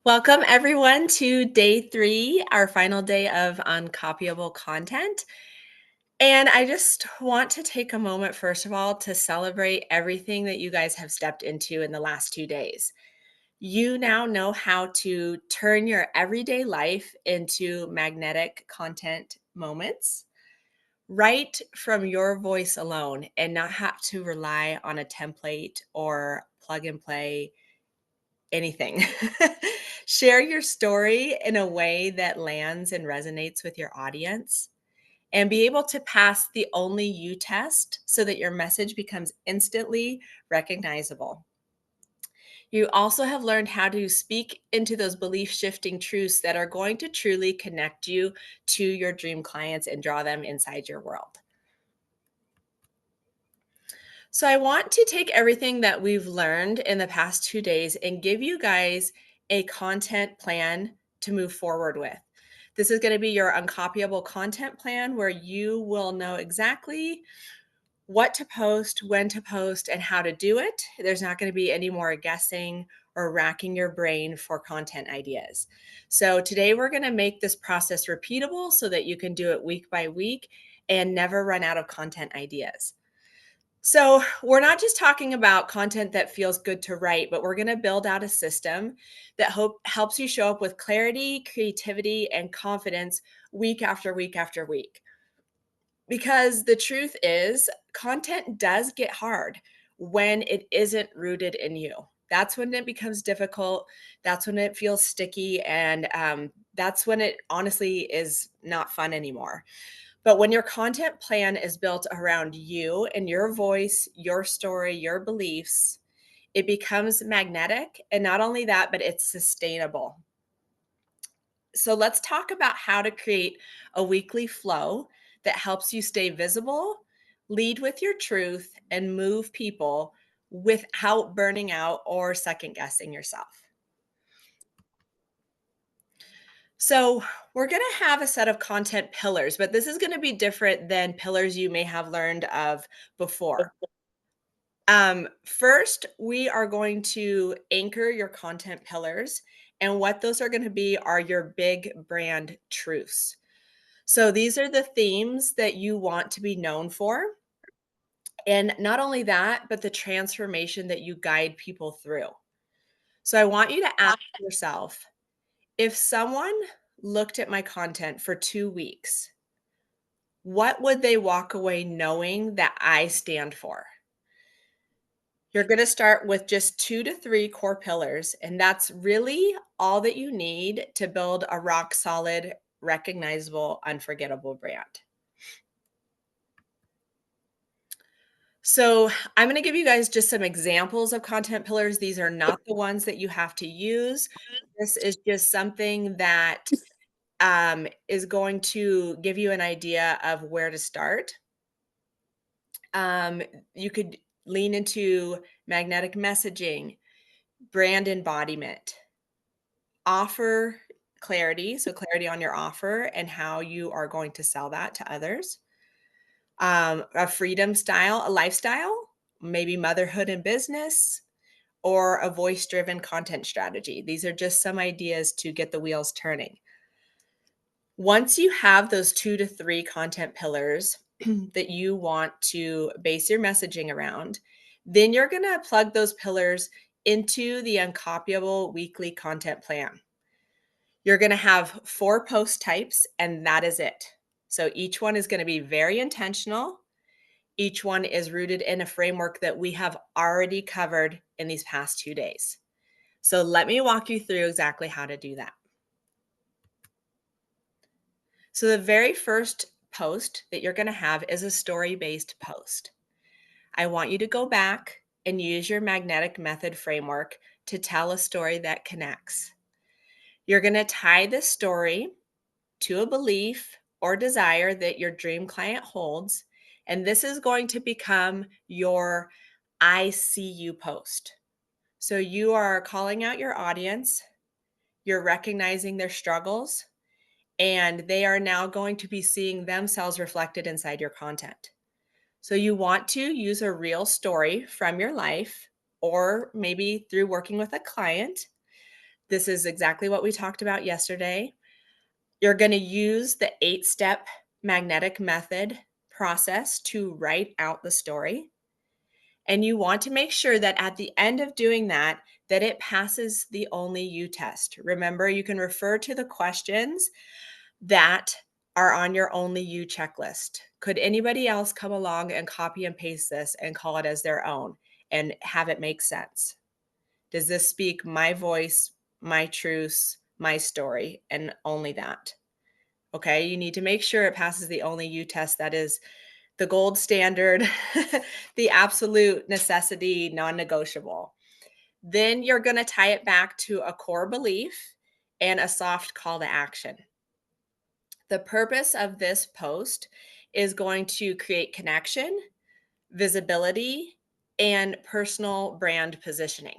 Welcome everyone to day 3, our final day of Uncopyable Content. And I just want to take a moment, first of all, to celebrate everything that you guys have stepped into in the last 2 days. You now know how to turn your everyday life into magnetic content moments right from your voice alone and not have to rely on a template or plug and play anything. Share your story in a way that lands and resonates with your audience, and be able to pass the only you test so that your message becomes instantly recognizable. You also have learned how to speak into those belief shifting truths that are going to truly connect you to your dream clients and draw them inside your world. So, I want to take everything that we've learned in the past 2 days and give you guys a content plan to move forward with. This is going to be your uncopyable content plan where you will know exactly what to post, when to post, and how to do it. There's not going to be any more guessing or racking your brain for content ideas. So, today we're going to make this process repeatable so that you can do it week by week and never run out of content ideas. So, we're not just talking about content that feels good to write, but we're going to build out a system that helps you show up with clarity, creativity, and confidence week after week after week. Because the truth is, content does get hard when it isn't rooted in you. That's when it becomes difficult. That's when it feels sticky. And that's when it honestly is not fun anymore. But when your content plan is built around you and your voice, your story, your beliefs, it becomes magnetic. And not only that, but it's sustainable. So let's talk about how to create a weekly flow that helps you stay visible, lead with your truth, and move people without burning out or second guessing yourself. So, we're going to have a set of content pillars, but this is going to be different than pillars you may have learned of before. First, we are going to anchor your content pillars, and what those are going to be are your big brand truths. So, these are the themes that you want to be known for. And not only that, but the transformation that you guide people through. So, I want you to ask yourself, if someone looked at my content for 2 weeks, what would they walk away knowing that I stand for? You're going to start with just 2 to 3 core pillars, and that's really all that you need to build a rock solid, recognizable, unforgettable brand. So, I'm going to give you guys just some examples of content pillars. These are not the ones that you have to use. This is just something that is going to give you an idea of where to start. Um, you could lean into magnetic messaging, brand embodiment, offer clarity. So, clarity on your offer and how you are going to sell that to others. A freedom style, a lifestyle, maybe motherhood and business, or a voice driven content strategy. These are just some ideas to get the wheels turning. Once you have those 2 to 3 content pillars that you want to base your messaging around, then you're going to plug those pillars into the Uncopyable weekly content plan. You're going to have 4 post types, and that is it. So each one is going to be very intentional. Each one is rooted in a framework that we have already covered in these past 2 days. So let me walk you through exactly how to do that. So the very first post that you're going to have is a story-based post. I want you to go back and use your magnetic method framework to tell a story that connects. You're going to tie this story to a belief or desire that your dream client holds, and this is going to become your I see you post. So you are calling out your audience, you're recognizing their struggles, and they are now going to be seeing themselves reflected inside your content. So you want to use a real story from your life or maybe through working with a client This is exactly what we talked about yesterday. You're going to use the 8-step magnetic method process to write out the story. And you want to make sure that at the end of doing that, that it passes the only you test. Remember, you can refer to the questions that are on your only you checklist. Could anybody else come along and copy and paste this and call it as their own and have it make sense? Does this speak my voice, my truths, my story, and only that? Okay, you need to make sure it passes the only you test. That is the gold standard, the absolute necessity, non negotiable. Then you're going to tie it back to a core belief and a soft call to action. The purpose of this post is going to create connection, visibility, and personal brand positioning.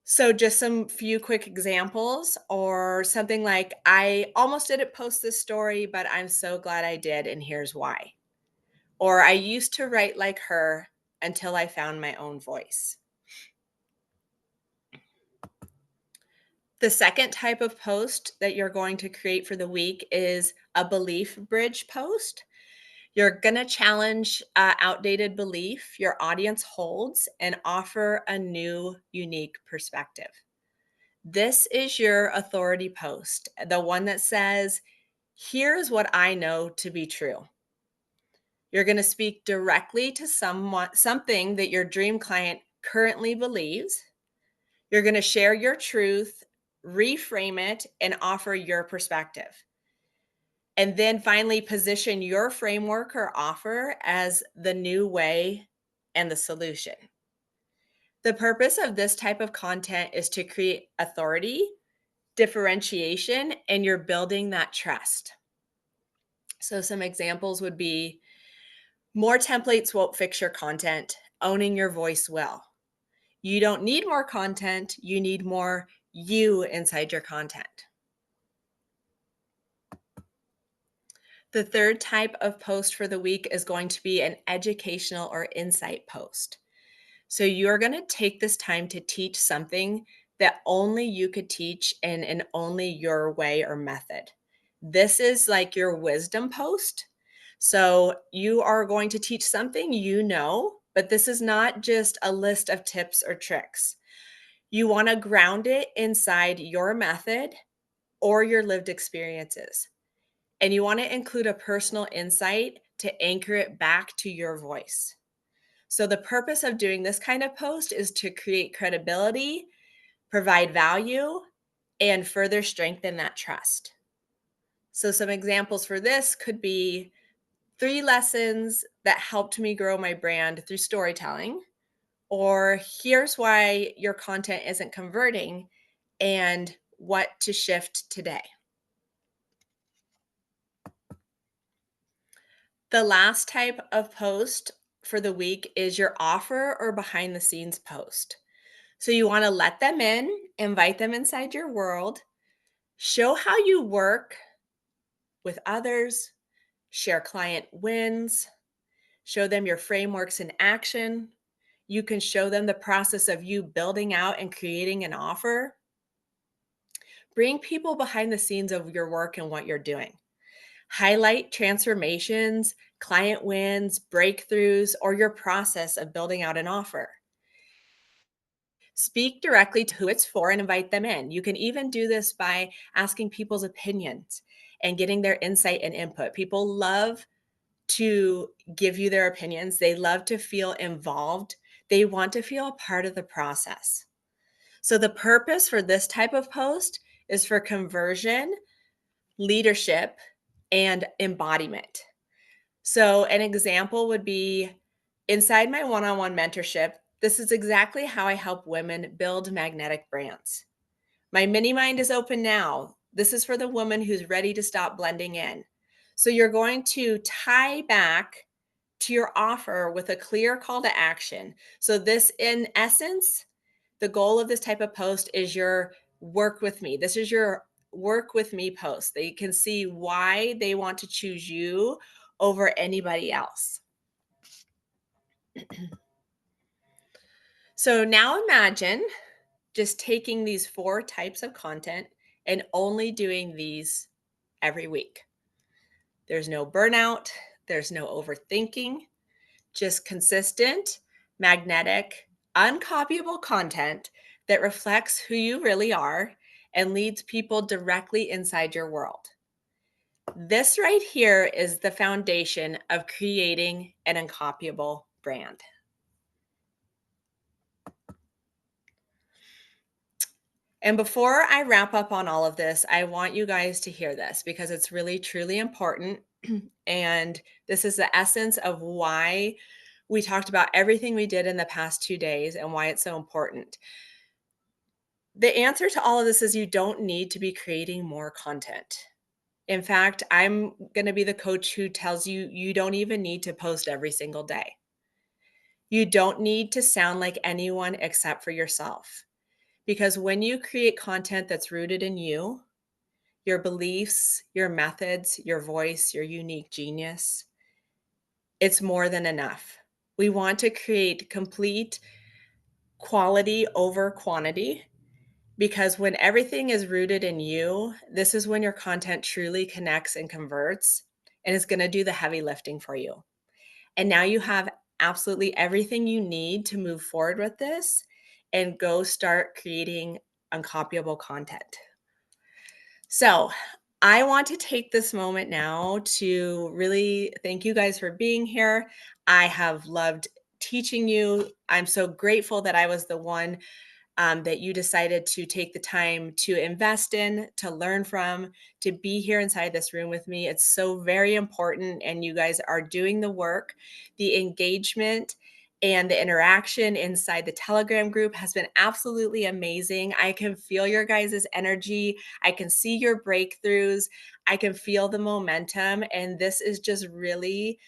So just some few quick examples or something like, I almost didn't post this story, but I'm so glad I did, and here's why. Or I used to write like her until I found my own voice. The second type of post that you're going to create for the week is a belief bridge post. You're going to challenge outdated belief your audience holds and offer a new, unique perspective. This is your authority post, the one that says, here's what I know to be true. You're going to speak directly to something that your dream client currently believes. You're going to share your truth, reframe it, and offer your perspective. And then finally, position your framework or offer as the new way and the solution. The purpose of this type of content is to create authority, differentiation, and you're building that trust. So some examples would be, more templates won't fix your content. Owning your voice will. You don't need more content. You need more you inside your content. The third type of post for the week is going to be an educational or insight post. So you're going to take this time to teach something that only you could teach in only your way or method. This is like your wisdom post. So you are going to teach something you know, but this is not just a list of tips or tricks. You want to ground it inside your method or your lived experiences. And you want to include a personal insight to anchor it back to your voice. So the purpose of doing this kind of post is to create credibility, provide value, and further strengthen that trust. So some examples for this could be 3 lessons that helped me grow my brand through storytelling, or here's why your content isn't converting and what to shift today. The last type of post for the week is your offer or behind the scenes post. So you want to let them in, invite them inside your world, show how you work with others, share client wins, show them your frameworks in action. You can show them the process of you building out and creating an offer. Bring people behind the scenes of your work and what you're doing. Highlight transformations, client wins, breakthroughs, or your process of building out an offer. Speak directly to who it's for and invite them in. You can even do this by asking people's opinions and getting their insight and input. People love to give you their opinions. They love to feel involved. They want to feel a part of the process. So the purpose for this type of post is for conversion, leadership, and embodiment. So an example would be, inside my one-on-one mentorship, this is exactly how I help women build magnetic brands. My mini mind is open now. This is for the woman who's ready to stop blending in. So you're going to tie back to your offer with a clear call to action. So this, in essence, the goal of this type of post is your work with me. This is your work with me post. They can see why they want to choose you over anybody else. So now imagine just taking these 4 types of content and only doing these every week. There's no burnout, there's no overthinking, just consistent, magnetic, uncopyable content that reflects who you really are and leads people directly inside your world. This right here is the foundation of creating an uncopyable brand. And before I wrap up on all of this, I want you guys to hear this because it's really, truly important. And this is the essence of why we talked about everything we did in the past 2 days and why it's so important. The answer to all of this is you don't need to be creating more content. In fact, I'm going to be the coach who tells you you don't even need to post every single day. You don't need to sound like anyone except for yourself. Because when you create content that's rooted in you, your beliefs, your methods, your voice, your unique genius, it's more than enough. We want to create complete quality over quantity because when everything is rooted in you, this is when your content truly connects and converts and is going to do the heavy lifting for you. And now you have absolutely everything you need to move forward with this and go start creating uncopyable content. So, I want to take this moment now to really thank you guys for being here. I have loved teaching you. I'm so grateful that I was the one that you decided to take the time to invest in, to learn from, to be here inside this room with me. It's so very important. And you guys are doing the work. The engagement and the interaction inside the Telegram group has been absolutely amazing. I can feel your guys' energy. I can see your breakthroughs. I can feel the momentum. And this is just really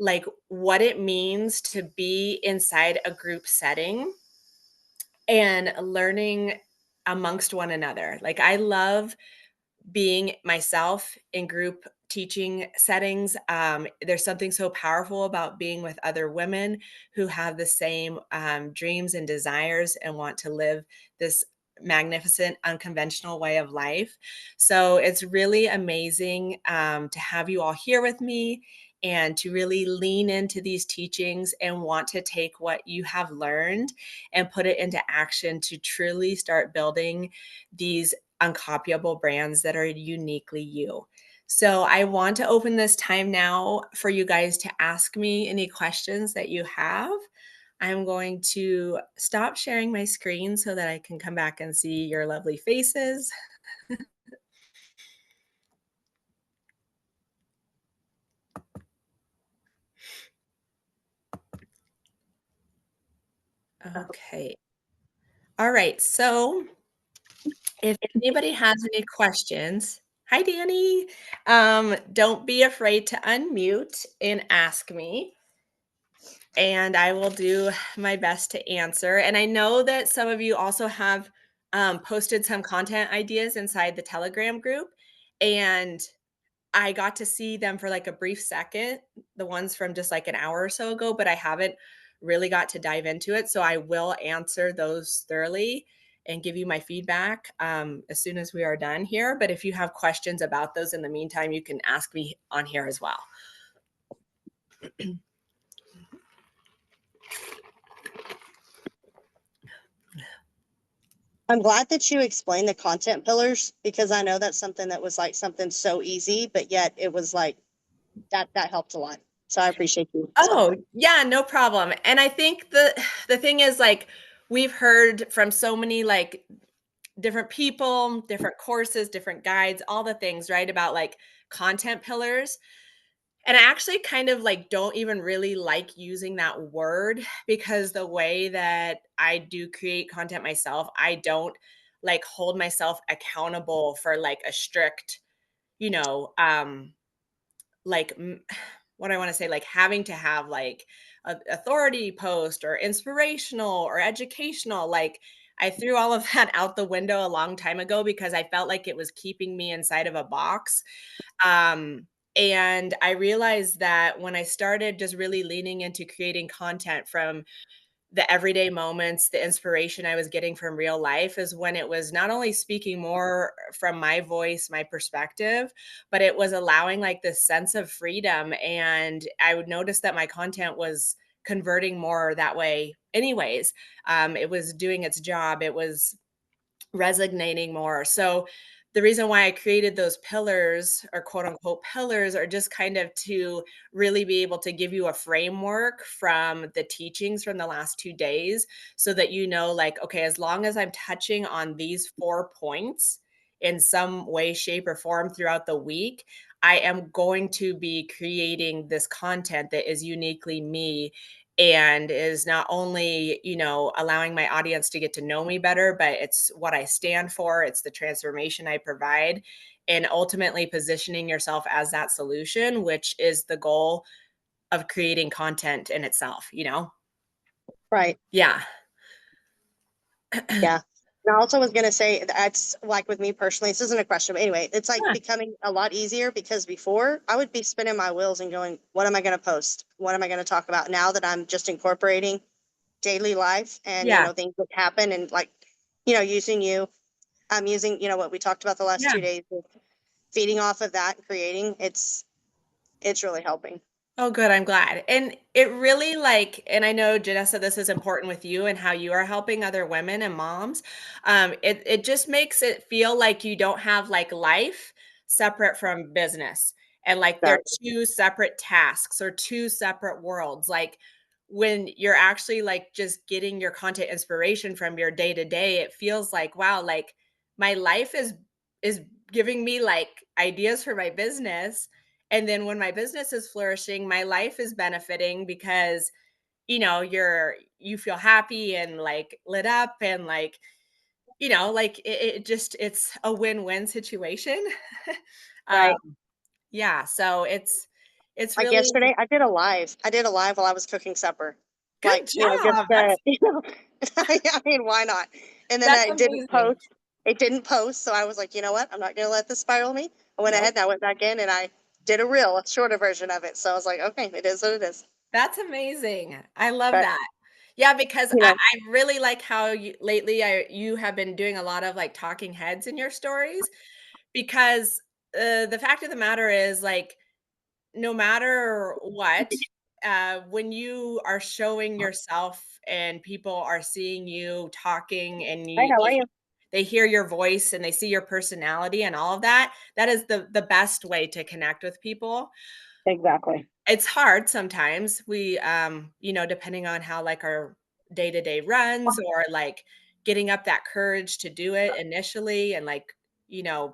like what it means to be inside a group setting and learning amongst one another. Like I love being myself in group teaching settings. There's something so powerful about being with other women who have the same dreams and desires and want to live this magnificent, unconventional way of life. So it's really amazing to have you all here with me and to really lean into these teachings and want to take what you have learned and put it into action to truly start building these uncopyable brands that are uniquely you. So I want to open this time now for you guys to ask me any questions that you have. I'm going to stop sharing my screen so that I can come back and see your lovely faces. Okay. All right. So if anybody has any questions, hi, Danny. Don't be afraid to unmute and ask me. And I will do my best to answer. And I know that some of you also have posted some content ideas inside the Telegram group. And I got to see them for like a brief second, the ones from just like an hour or so ago, but I haven't really got to dive into it. So I will answer those thoroughly and give you my feedback as soon as we are done here. But if you have questions about those in the meantime, you can ask me on here as well. I'm glad that you explained the content pillars because I know that's something that was like something so easy, but yet it was like that helped a lot. So I appreciate you. Oh, yeah, no problem. And I think the thing is like we've heard from so many like different people, different courses, different guides, all the things, right? About like content pillars. And I actually kind of like don't even really like using that word because the way that I do create content myself, I don't like hold myself accountable for like a strict, you know, like what I want to say, like having to have like a authority post or inspirational or educational. Like I threw all of that out the window a long time ago because I felt like it was keeping me inside of a box. Um, and I realized that when I started just really leaning into creating content from the everyday moments, the inspiration I was getting from real life is when it was not only speaking more from my voice, my perspective, but it was allowing like this sense of freedom. And I would notice that my content was converting more that way, anyways. It was doing its job, it was resonating more. So the reason why I created those pillars or quote unquote pillars are just kind of to really be able to give you a framework from the teachings from the last 2 days so that you know, like, okay, as long as I'm touching on these 4 points in some way, shape, or form throughout the week, I am going to be creating this content that is uniquely me and is not only, allowing my audience to get to know me better, but it's what I stand for, it's the transformation I provide, and ultimately positioning yourself as that solution, which is the goal of creating content in itself. Right. Yeah. Yeah. And I also was going to say that's like with me personally, this isn't a question, but anyway, it's like Yeah. becoming a lot easier because before I would be spinning my wheels and going, what am I going to post? What am I going to talk about? Now that I'm just incorporating daily life and, Yeah. things that happen and like, using you, I'm using, what we talked about the last Yeah. 2 days, feeding off of that and creating, it's really helping. Oh, good. I'm glad. And it really like, and I know Janessa, this is important with you and how you are helping other women and moms. It just makes it feel like you don't have like life separate from business and like they're Exactly. two separate tasks or two separate worlds. Like when you're actually like just getting your content inspiration from your day to day, it feels like, wow, like my life is giving me like ideas for my business, and then when my business is flourishing, my life is benefiting because, you feel happy and like lit up and like, like it just it's a win-win situation. um Right. yeah, so it's Like really yesterday, I did a live while I was cooking supper. good Like, just, job. That's I mean, why not? And then that's I didn't amazing. post. It didn't post. So I was like, you know what? I'm not going to let this spiral me. I went ahead Nope. and I went back in and I did a reel, a shorter version of it. So I was like, okay, it is what it is. That's amazing. I love But, that. Yeah, because you know, I really like how lately you have been doing a lot of like talking heads in your stories because the fact of the matter is like no matter what, when you are showing yourself and people are seeing you talking and hi, how are you? they hear your voice and they see your personality and all of that, that is the best way to connect with people. Exactly. It's hard sometimes. Depending on how like our day-to-day runs or like getting up that courage to do it initially and like,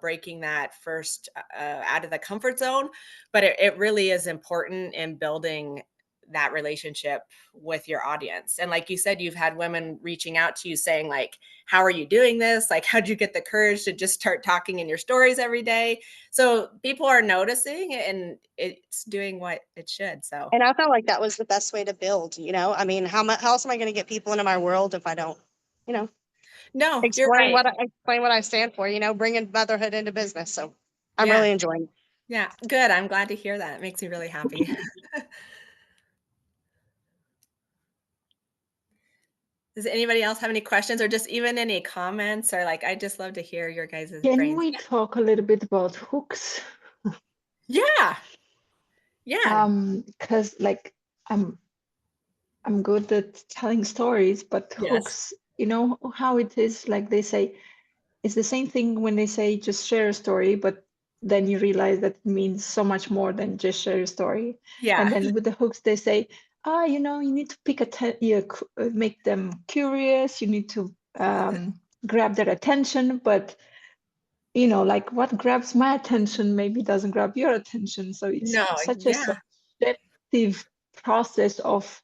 breaking that first out of the comfort zone. But it really is important in building that relationship with your audience. And like you said, you've had women reaching out to you saying like, how are you doing this? Like, how'd you get the courage to just start talking in your stories every day? So people are noticing and it's doing what it should. So And I felt like that was the best way to build, I mean, how else am I going to get people into my world if I don't, you know, no, you're right. explain what I stand for, bringing motherhood into business. So I'm Yeah. really enjoying it. Yeah. Good. I'm glad to hear that. It makes me really happy. Does anybody else have any questions or just even any comments or like I just love to hear your guys' Can brains. we talk a little bit about hooks? Yeah. Yeah. Because like I'm I'm good at telling stories, but Yes. hooks, you know how it is, like they say, it's the same thing when they say just share a story, but then you realize that it means so much more than just share a story. And Yeah. then with the hooks, they say, you need to make them curious, you need to grab their attention, but like what grabs my attention maybe doesn't grab your attention. So it's No, such a yeah. subjective process of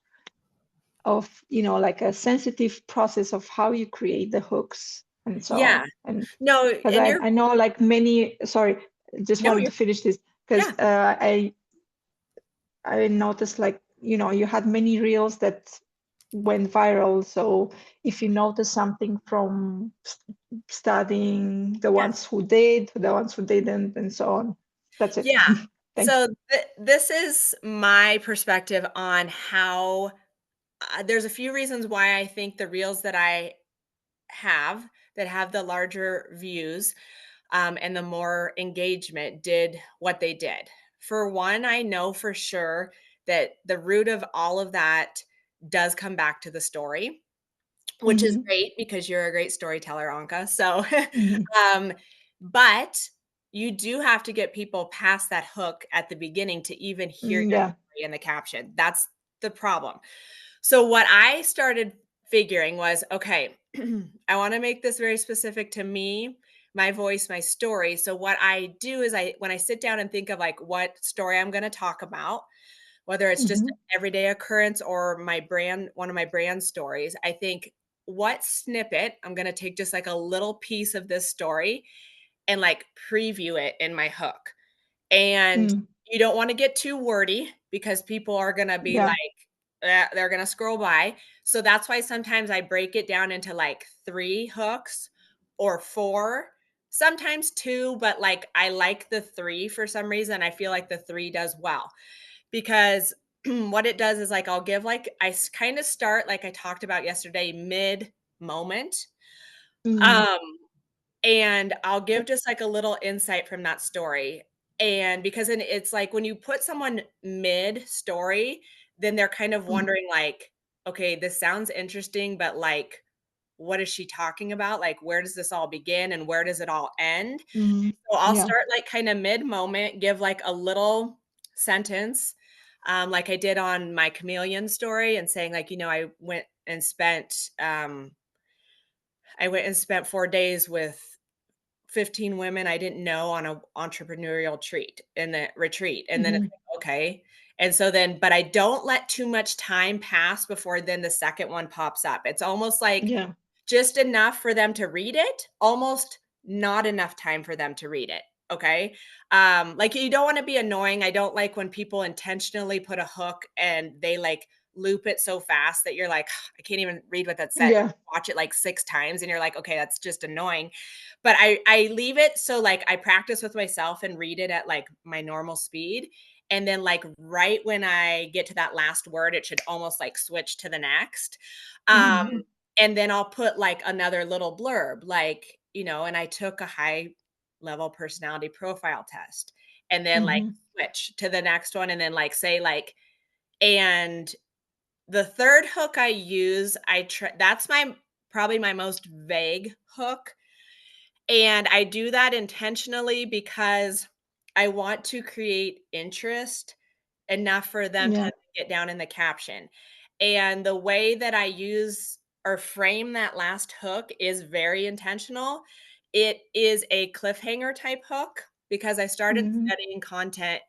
like a sensitive process of how you create the hooks and so Yeah. on. And No, because and I know like many, sorry, just no, wanted you're to finish this because yeah. I noticed like, you had many reels that went viral. So if you notice something from studying the Yes. ones who did, the ones who didn't, and so on. That's it. Yeah. Thank you. So this is my perspective on how there's a few reasons why I think the reels that I have that have the larger views and the more engagement did what they did. For one, I know for sure that the root of all of that does come back to the story, which is Mhm. great because you're a great storyteller, Anka. So, Mhm. um, but you do have to get people past that hook at the beginning to even hear your Yeah. story in the caption. That's the problem. So what I started figuring was, okay, I want to make this very specific to me, my voice, my story. So what I do is when I sit down and think of like what story I'm going to talk about, whether it's just Mhm. an everyday occurrence or my brand, one of my brand stories, I think what snippet I'm going to take just like a little piece of this story and like preview it in my hook. And Mm. you don't wanna get too wordy because people are gonna be like, Yeah. they're gonna scroll by. So that's why sometimes I break it down into like 3 hooks or 4, sometimes 2, but like I like the 3 for some reason. I feel like the 3 does well because what it does is like I'll give like kind of start like I talked about yesterday mid moment. Mm. Um and I'll give just like a little insight from that story. And because then it's like when you put someone mid story, then they're kind of Mhm. wondering, like, okay, this sounds interesting, but like, what is she talking about? Like, where does this all begin and where does it all end? Mhm. So I'll Yeah. start like kind of mid moment, give like a little sentence, like I did on my chameleon story and saying, like, I went and spent 4 days with 15 women I didn't know on a entrepreneurial treat in the retreat. And then it's Mhm. like, okay. And so then, but I don't let too much time pass before then the second one pops up. It's almost like Yeah. just enough for them to read it, almost not enough time for them to read it. Okay. Like you don't want to be annoying. I don't like when people intentionally put a hook and they like loop it so fast that you're like, I can't even read what that said. Yeah. Watch it like 6 times and you're like, okay, that's just annoying. But I leave it so like I practice with myself and read it at like my normal speed. And then like right when I get to that last word, it should almost like switch to the next. Um, Mhm. and then I'll put like another little blurb, like, and I took a high level personality profile test and then like Mhm. switch to the next one and then like say like, and the third hook I use, that's my probably my most vague hook. And I do that intentionally because I want to create interest enough for them Yeah. to get down in the caption. And the way that I use or frame that last hook is very intentional. It is a cliffhanger type hook because I started Mhm. studying content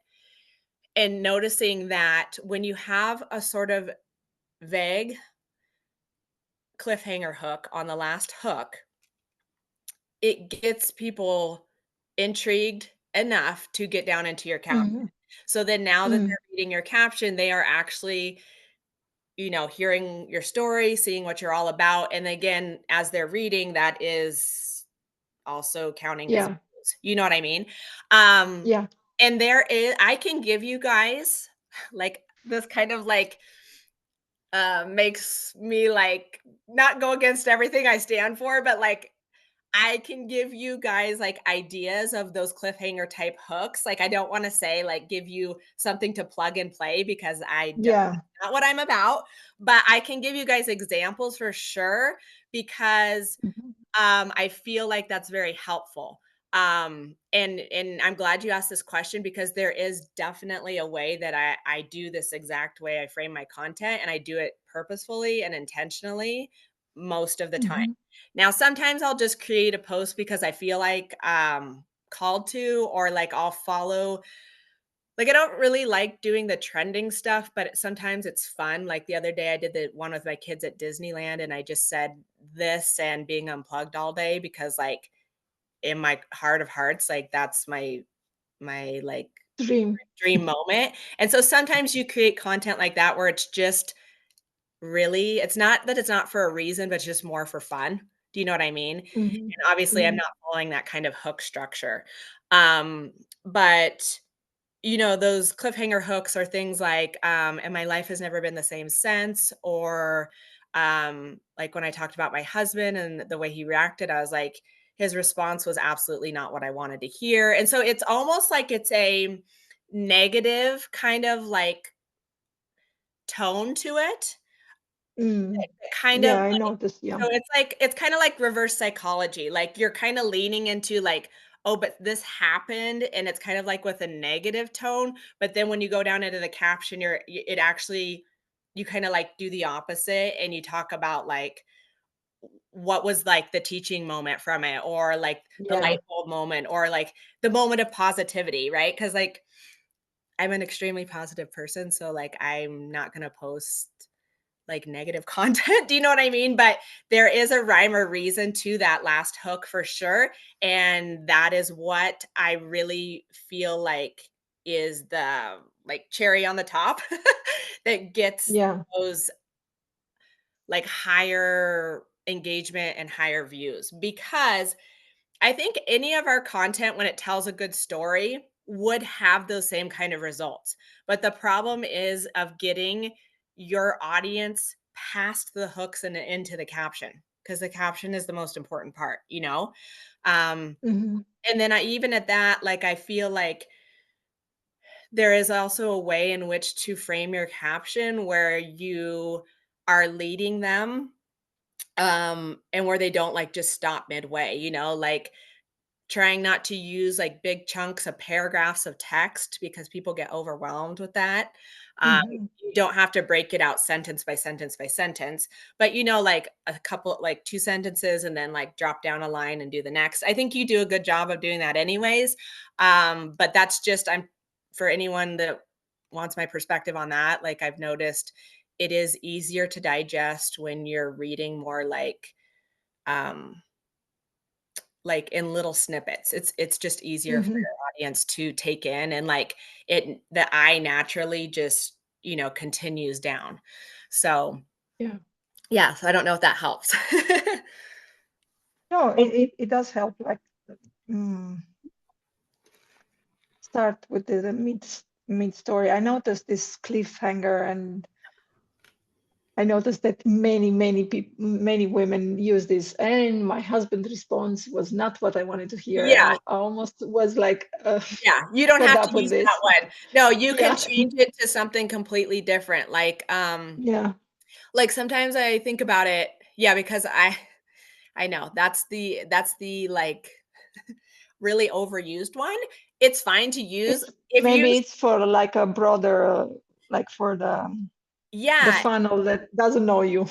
and noticing that when you have a sort of vague cliffhanger hook on the last hook, it gets people intrigued enough to get down into your caption. Mhm. So then now that Mm. they're reading your caption, they are actually, hearing your story, seeing what you're all about. And again, as they're reading, that is also counting as Yeah. views. You know what I mean? Um, Yeah. and I can give you guys like this kind of like makes me like not go against everything I stand for, but like I can give you guys like ideas of those cliffhanger type hooks. Like I don't want to say like give you something to plug and play because I don't Yeah. not what I'm about, but I can give you guys examples for sure because Mhm. I feel like that's very helpful. And I'm glad you asked this question because there is definitely a way that I do this exact way I frame my content and I do it purposefully and intentionally most of the time. Mhm. Now, sometimes I'll just create a post because I feel like called to, or like I'll follow like, I don't really like doing the trending stuff, but sometimes it's fun. Like the other day, I did the one with my kids at Disneyland, and I just said this and being unplugged all day because, like, in my heart of hearts, like that's my like Dream. dream moment. And so sometimes you create content like that where it's just really, it's not that it's not for a reason, but it's just more for fun. Do you know what I mean? Mhm. And obviously, I'm Mhm. not following that kind of hook structure. But those cliffhanger hooks are things like, and my life has never been the same since, or like when I talked about my husband and the way he reacted, I was like, his response was absolutely not what I wanted to hear. And so it's almost like it's a negative kind of like tone to it. Mm. Kind of Yeah, I like, noticed. Yeah. so it's kinda like reverse psychology, like, you're kinda leaning into, like, "Oh, but this happened," and it's kind of like with a negative tone, but then when you go down into the caption, it actually you kinda, like, do the opposite, and you talk about, like, what was, like, the teaching moment from it, or, like, the light Yeah. bulb moment, or, like, the moment of positivity, right? Because like, I'm an extremely positive person, so, like, I'm not gonna post like negative content. Do you know what I mean? But there is a rhyme or reason to that last hook for sure. And that is what I really feel like is the like cherry on the top that gets Yeah. those like higher engagement and higher views, because I think any of our content, when it tells a good story, would have those same kind of results. But the problem is of getting your audience past the hooks and into the caption, because the caption is the most important part, you know? Um, Hmm. and then even at that, like, I feel like there is also a way in which to frame your caption where you are leading them, and where they don't like just stop midway, like trying not to use, like, big chunks of paragraphs of text because people get overwhelmed with that. Um, Hmm. you don't have to break it out sentence by sentence by sentence, but, like, a couple like, 2 sentences and then, like, drop down a line and do the next. I think you do a good job of doing that anyways, but that's just I'm for anyone that wants my perspective on that, like, I've noticed it is easier to digest when you're reading more um like in little snippets. It's just easier for Hmm. your audience to take in, and like the eye naturally just, continues down. So, Yeah. yeah, so I don't know if that helps. No, it does help. Like, mm, start with the mid story. I noticed this cliffhanger, and I noticed that many people, many women use this. And my husband's response was not what I wanted to hear. Yeah, I almost was like, yeah, you don't fed have up to with use that this. one. No, you can Yeah. change it to something completely different. Yeah. Like sometimes I think about it, yeah, because I know that's the like really overused one. It's fine to use It's if you maybe it's for like a broader, like for the yeah, funnel that doesn't know you.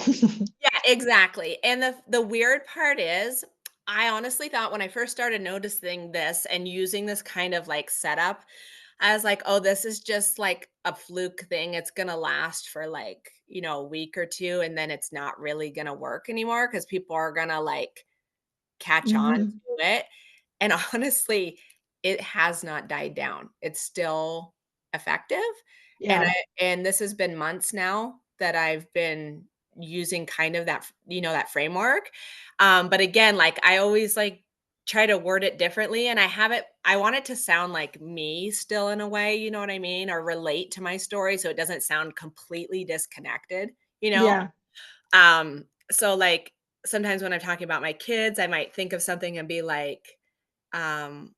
yeah, exactly. And the weird part is, I honestly thought when I first started noticing this and using this kind of like setup, I was like, "Oh, this is just like a fluke thing. It's gonna last for like, a week or two, and then it's not really gonna work anymore because people are gonna like catch on Hmm. to it." And honestly, it has not died down. It's still effective. And Yeah. this has been months now that I've been using kind of that framework. But again, like I always like try to word it differently, and I want it to sound like me still in a way, you know what I mean, or relate to my story so it doesn't sound completely disconnected, you know? Yeah. So like sometimes when I'm talking about my kids, I might think of something and be um,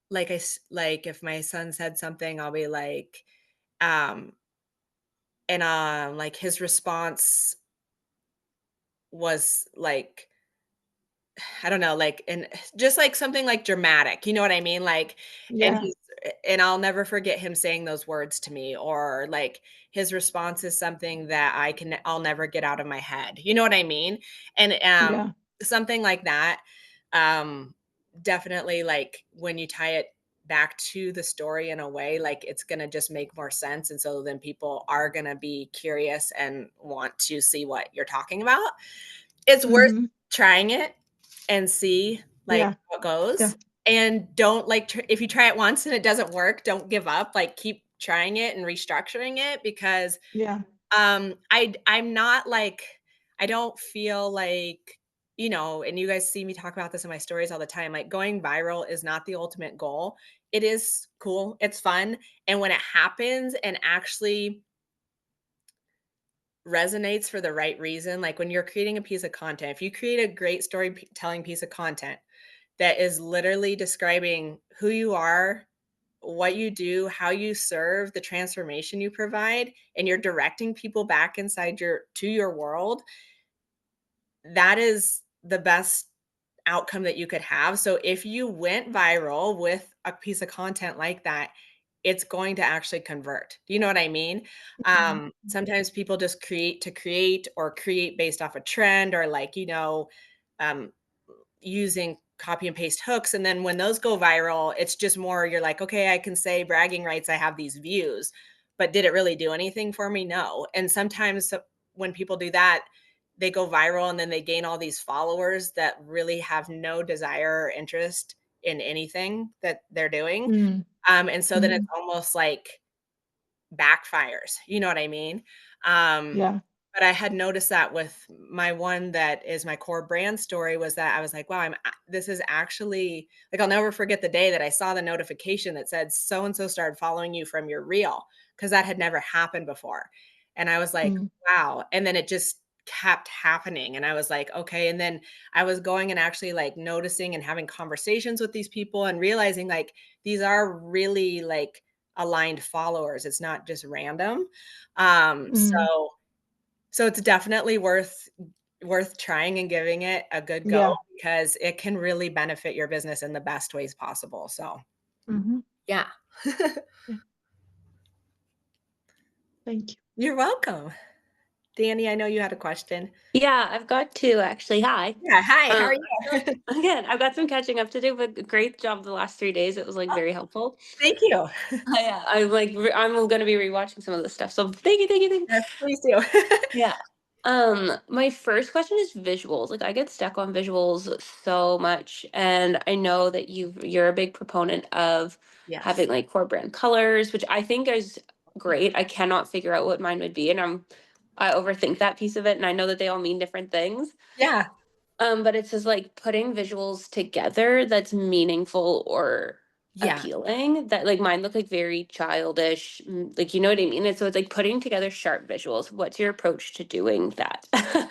like if my son said something, I'll be like, um, and like his response was like, I don't know, like, and just like something like dramatic, you know what I mean? Like, and Yeah. he's, and I'll never forget him saying those words to me, or like his response is something that I'll never get out of my head. You know what I mean? And Yeah. something like that. Um, definitely like when you tie it back to the story in a way, like it's gonna just make more sense. And so then people are gonna be curious and want to see what you're talking about. It's worth Hmm. trying it and see, like, Yeah. how it goes, Yeah. and don't, like, if you try it once and it doesn't work, don't give up, like, keep trying it and restructuring it because, Yeah. I'm not, like I don't feel like and you guys see me talk about this in my stories all the time, like going viral is not the ultimate goal. It is cool, it's fun. And when it happens and actually resonates for the right reason, like when you're creating a piece of content, if you create a great storytelling piece of content that is literally describing who you are, what you do, how you serve, the transformation you provide, and you're directing people back inside your world, that is the best outcome that you could have. So if you went viral with a piece of content like that, it's going to actually convert. Do you know what I mean? Mhm. Sometimes people just create to create or create based off a trend or like, um, using copy and paste hooks. And then when those go viral, it's just more, you're like, okay, I can say bragging rights, I have these views, but did it really do anything for me? No. And sometimes when people do that, they go viral and then they gain all these followers that really have no desire or interest in anything that they're doing. Mm. And so then it's Mhm. almost like backfires, you know what I mean? Um, Yeah. but I had noticed that with my one that is my core brand story was that I was like, wow, this is actually like, I'll never forget the day that I saw the notification that said so and so started following you from your reel because that had never happened before. And I was like, Mm. wow. And then it just kept happening. And I was like, okay. And then I was going and actually like noticing and having conversations with these people and realizing like these are really like aligned followers. It's not just random. Um, Mm. so so it's definitely worth trying and giving it a good go Yeah. because it can really benefit your business in the best ways possible. So, Mhm. yeah. Yeah. Thank you. You're welcome. Danny, I know you had a question. Yeah, I've got two actually. Hi. Yeah, hi, how are I've you? got again, I've got some catching up to do, but great job the last 3 days. It was like very helpful. Thank you. Yeah, I'm gonna be rewatching some of this stuff. So thank you, thank you. Yes, please do. Yeah. My first question is visuals. Like I get stuck on visuals so much, and I know that you're a big proponent of having Yes. like core brand colors, which I think is great. I cannot figure out what mine would be, and I overthink that piece of it, and I know that they all mean different things. Yeah, But it says like putting visuals together that's meaningful or yeah. appealing. That like mine look like very childish, like you know what I mean. And so it's like putting together sharp visuals. What's your approach to doing that?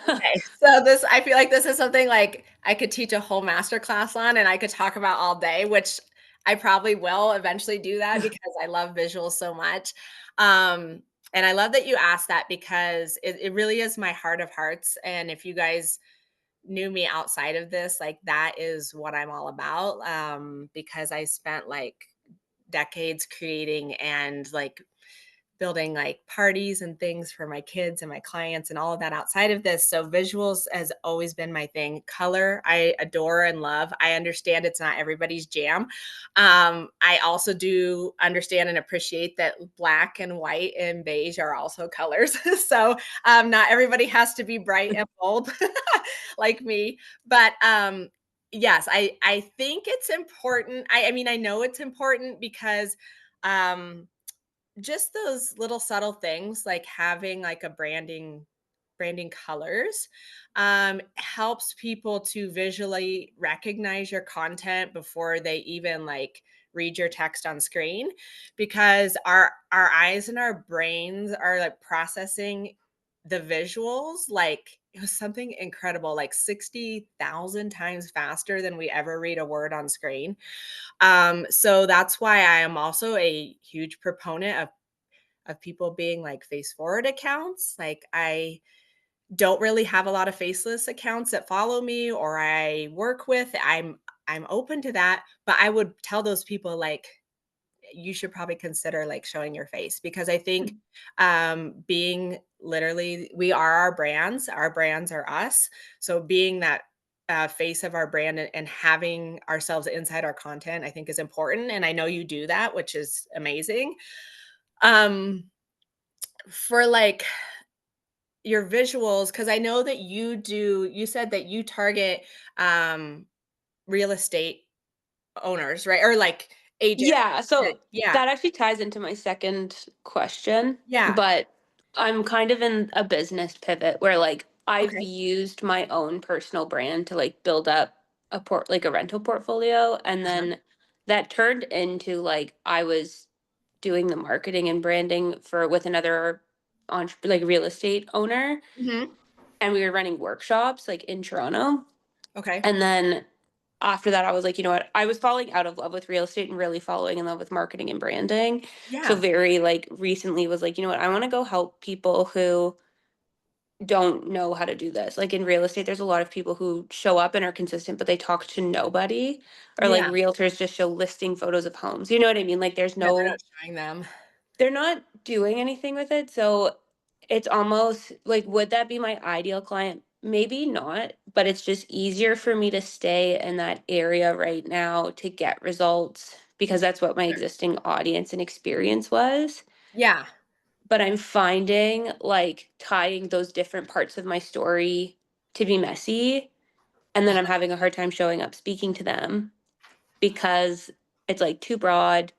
Okay, so this I feel like this is something like I could teach a whole master class on and I could talk about all day, which I probably will eventually do that because I love visuals so much. Um, and I love that you asked that because it really is my heart of hearts. And if you guys knew me outside of this, like that is what I'm all about. Because I spent like decades creating and like building like parties and things for my kids and my clients and all of that outside of this. So visuals has always been my thing. Color, I adore and love. I understand it's not everybody's jam. I also do understand and appreciate that black and white and beige are also colors. So not everybody has to be bright and bold like me. But yes, I think it's important. I mean, I know it's important because um just those little subtle things like having like a branding colors helps people to visually recognize your content before they even like read your text on screen because our eyes and our brains are like processing the visuals like it was something incredible like 60,000 times faster than we ever read a word on screen. So that's why I am also a huge proponent of people being like face forward accounts. Like I don't really have a lot of faceless accounts that follow me or I work with. I'm open to that, but I would tell those people like you should probably consider like showing your face because I think being literally we are our brands are us. So being that face of our brand and having ourselves inside our content, I think is important. And I know you do that, which is amazing. Um, for like your visuals, because I know that you said that you target um real estate owners, right? Or like agents. Yeah, so Yeah. that actually ties into my second question, Yeah. but I'm kind of in a business pivot where like I've Okay. used my own personal brand to like build up like a rental portfolio, and Uh-huh. then that turned into like I was doing the marketing and branding for with another like real estate owner, Mhm. and we were running workshops like in Toronto. Okay. And then after that, I was like, you know what? I was falling out of love with real estate and really falling in love with marketing and branding. So Yeah. very like recently was like, you know what? I want to go help people who don't know how to do this. Like in real estate, there's a lot of people who show up and are consistent, but they talk to nobody. Or like Yeah. realtors just show listing photos of homes. You know what I mean? Like there's Yeah, they're no, not showing them. they're not doing anything with it. So it's almost like, would that be my ideal client? Maybe not, but it's just easier for me to stay in that area right now to get results because that's what my Sure. existing audience and experience was. Yeah. But I'm finding like tying those different parts of my story to be messy. And then I'm having a hard time showing up speaking to them because it's like too broad.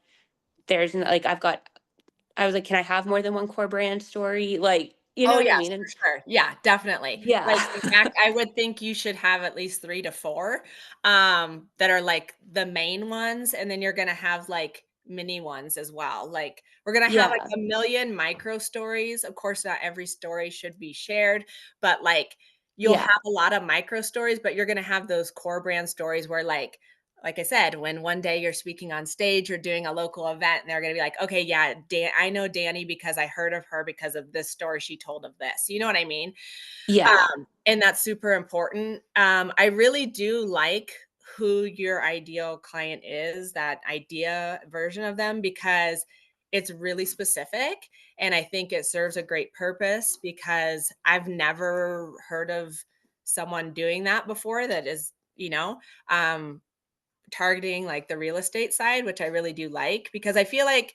Like, I was like, can I have more than one core brand story? Like, you know Oh, what I yes, mean? for And sure. Yeah, definitely. yeah. Like, in fact, I would think you should have at least 3 to 4, that are, like, the main ones, and then you're gonna have, like, mini ones as well. Like, we're gonna have, like, Yeah. a million micro stories. Of course, not every story should be shared, but, like, you'll Yeah. have a lot of micro stories, but you're gonna have those core brand stories where, like I said, when one day you're speaking on stage or doing a local event, and they're gonna be like, "Okay, yeah, I know Danny because I heard of her because of this story she told of this." You know what I mean? Yeah. And that's super important. I really do like who your ideal client is, that idea version of them, because it's really specific. And I think it serves a great purpose because I've never heard of someone doing that before that is, um, targeting like the real estate side, which I really do like because I feel like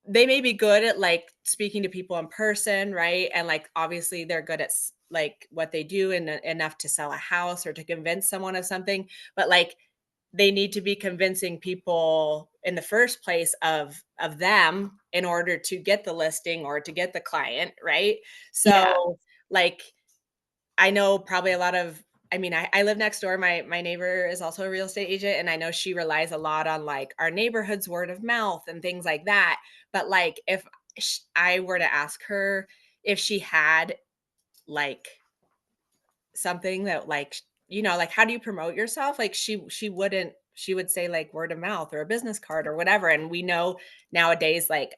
they may be good at like speaking to people in person, right? And like obviously they're good at like what they do and enough to sell a house or to convince someone of something, but like they need to be convincing people in the first place of them in order to get the listing or to get the client, right? Yeah. So like I know probably a lot of I mean, I live next door. My neighbor is also a real estate agent, and I know she relies a lot on like our neighborhood's word of mouth and things like that. But like, if I were to ask her if she had like something that like like how do you promote yourself? Like she wouldn't. She would say like word of mouth or a business card or whatever. And we know nowadays like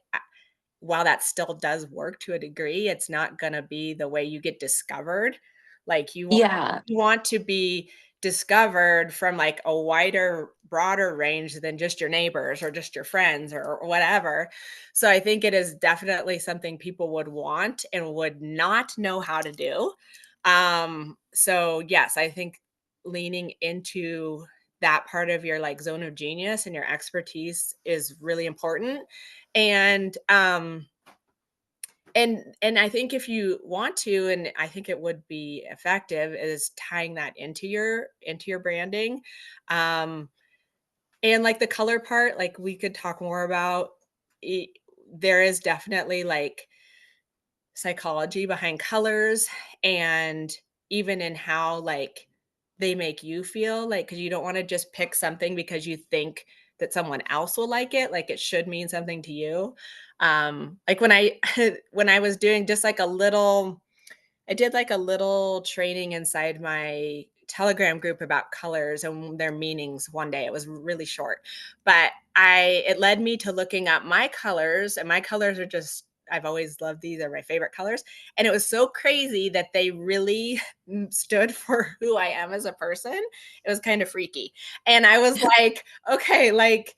while that still does work to a degree, it's not gonna be the way you get discovered. Like, Yeah. you want to be discovered from, like, a wider, broader range than just your neighbors or just your friends or whatever. So, I think it is definitely something people would want and would not know how to do. So, yes, I think leaning into that part of your, like, zone of genius and your expertise is really important. And, and I think if you want to, and I think it would be effective, is tying that into your branding. Um, and like the color part, like we could talk more about. it- there is definitely like psychology behind colors and even in how like they make you feel like because you don't want to just pick something because you think that someone else will like it should mean something to you like when I when I was doing just like a little I did like a little training inside my Telegram group about colors and their meanings one day. It was really short, but it led me to looking up my colors, and my colors are just I've always loved these. They're my favorite colors. And it was so crazy that they really stood for who I am as a person. It was kind of freaky. And I was like, okay, like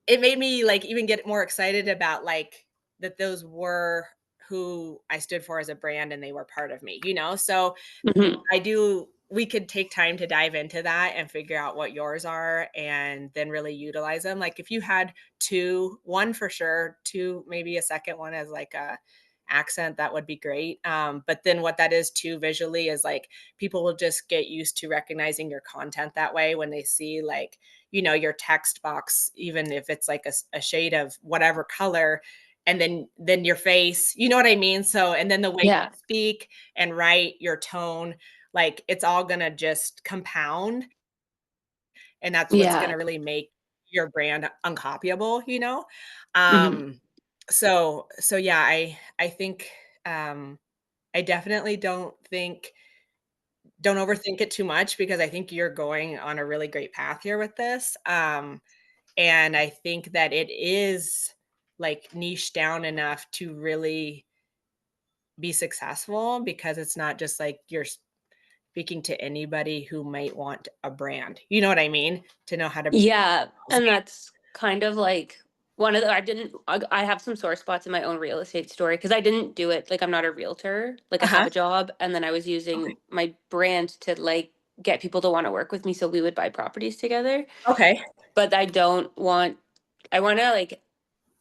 it made me like even get more excited about like that those were who I stood for as a brand and they were part of me, So Mhm. I do we could take time to dive into that and figure out what yours are and then really utilize them. Like if you had two, one for sure, two, maybe a second one as like a accent, that would be great. But then what that is too visually is like people will just get used to recognizing your content that way when they see like, your text box, even if it's like a shade of whatever color, and then your face, you know what I mean? So, and then the way Yeah. you speak and write, your tone, like it's all gonna just compound, and that's what's Yeah. gonna really make your brand uncopyable, you know? Mhm. So yeah, I think, I definitely don't overthink it too much, because I think you're going on a really great path here with this. And I think that it is like niche down enough to really be successful, because it's not just like you're speaking to anybody who might want a brand. You know what I mean? To know how to. Yeah, and that's kind of like one of the I have some sore spots in my own real estate story because I didn't do it, like, I'm not a realtor, like, I have Uh-huh. a job, and then I was Okay. using my brand to, like, get people to wanna work with me so we would buy properties together, Okay. but I wanna, like,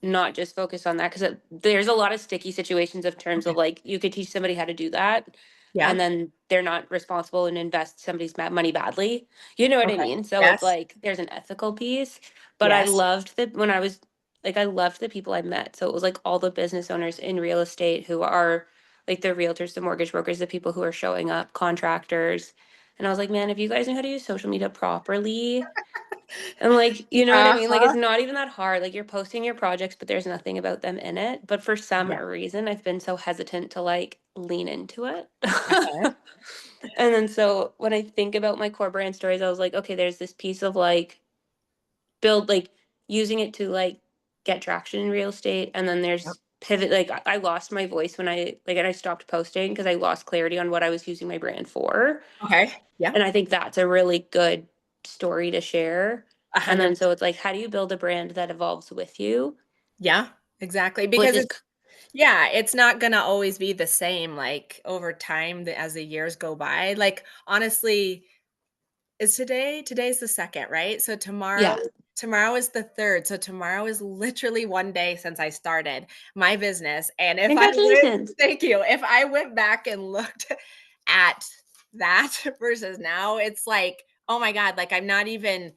not just focus on that because there's a lot of sticky situations of terms Okay. of like you could teach somebody how to do that Yeah. and then they're not responsible and invest somebody's money badly. You know what I Okay. mean? So it's Yes. like there's an ethical piece, but I Yes. loved that when I was like I loved the people I met. So it was like all the business owners in real estate who are like the realtors, the mortgage brokers, the people who are showing up, contractors. And I was like, man, if you guys know how to use social media properly, and like, you know what I mean? Like it's Uh-huh. not even that hard. Like you're posting your projects, but there's nothing about them in it. But for some Yeah. reason, I've been so hesitant to like lean into it. Uh-huh. And then so when I think about my core brand stories, I was like, okay, there's this piece of like build like using it to like get traction in real estate. And then Yep. there's pivot. Like I lost my voice when I stopped posting because I lost clarity on what I was using my brand for. Okay. Yeah. And I think that's a really good story to share. And then 100%. so it's like, how do you build a brand that evolves with you? Yeah, exactly. Which Because is, yeah, it's not gonna always be the same, like, over time, as the years go by. Like, honestly, is today's the 2nd, right? So yeah. tomorrow is the 3rd, so tomorrow is literally 1 day since I started my business, and if I went Congratulations. thank you. If I went back and looked at that versus now, it's like, oh my god, like, I'm not even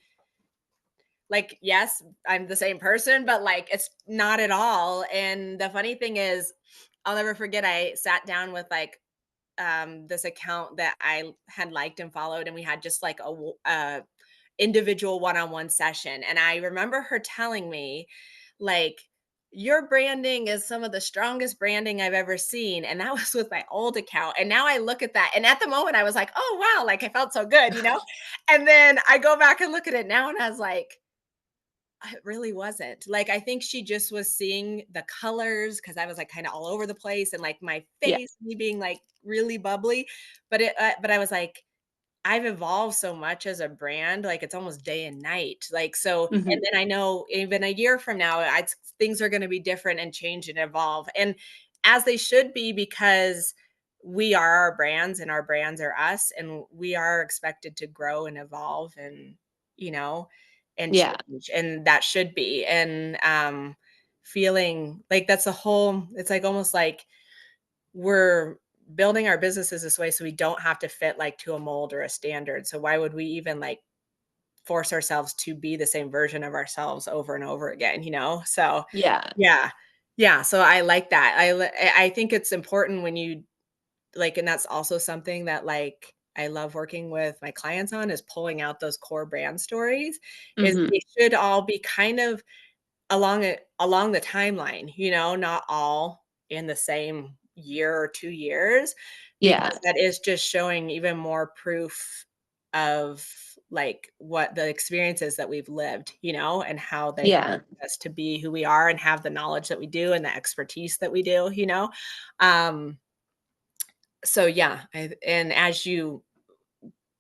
like, yes, I'm the same person, but like it's not at all. And the funny thing is, I'll never forget, I sat down with like this account that I had liked and followed, and we had just like individual one-on-one session. And I remember her telling me, like, your branding is some of the strongest branding I've ever seen. And that was with my old account. And now I look at that. And at the moment, I was like, oh, wow, like I felt so good, you know? And then I go back and look at it now, and I was like, it really wasn't. Like, I think she just was seeing the colors, because I was, like, kinda all over the place, and, like, my Yeah. face, me being, like, really bubbly, but I was like, I've evolved so much as a brand, like, it's almost day and night, like, so and Hmm. then I know even a year from now, I things are gonna be different and change and evolve, and as they should be, because we are our brands and our brands are us, and we are expected to grow and evolve and, you know, and Yeah. change, and that should be, and, feeling like that's a whole it's, like, almost like we're building our businesses this way so we don't have to fit like to a mold or a standard. So why would we even like force ourselves to be the same version of ourselves over and over again, you know? So Yeah. yeah. Yeah, so I like that. I think it's important when you like, and that's also something that like I love working with my clients on, is pulling out those core brand stories. Is Hmm. they should all be kind of along the timeline, you know, not all in the same year or 2 years, Yeah. because that is just showing even more proof of, like, what the experiences that we've lived, you know, and how they help Yeah. us to be who we are and have the knowledge that we do and the expertise that we do, you know? Um, so yeah, and as you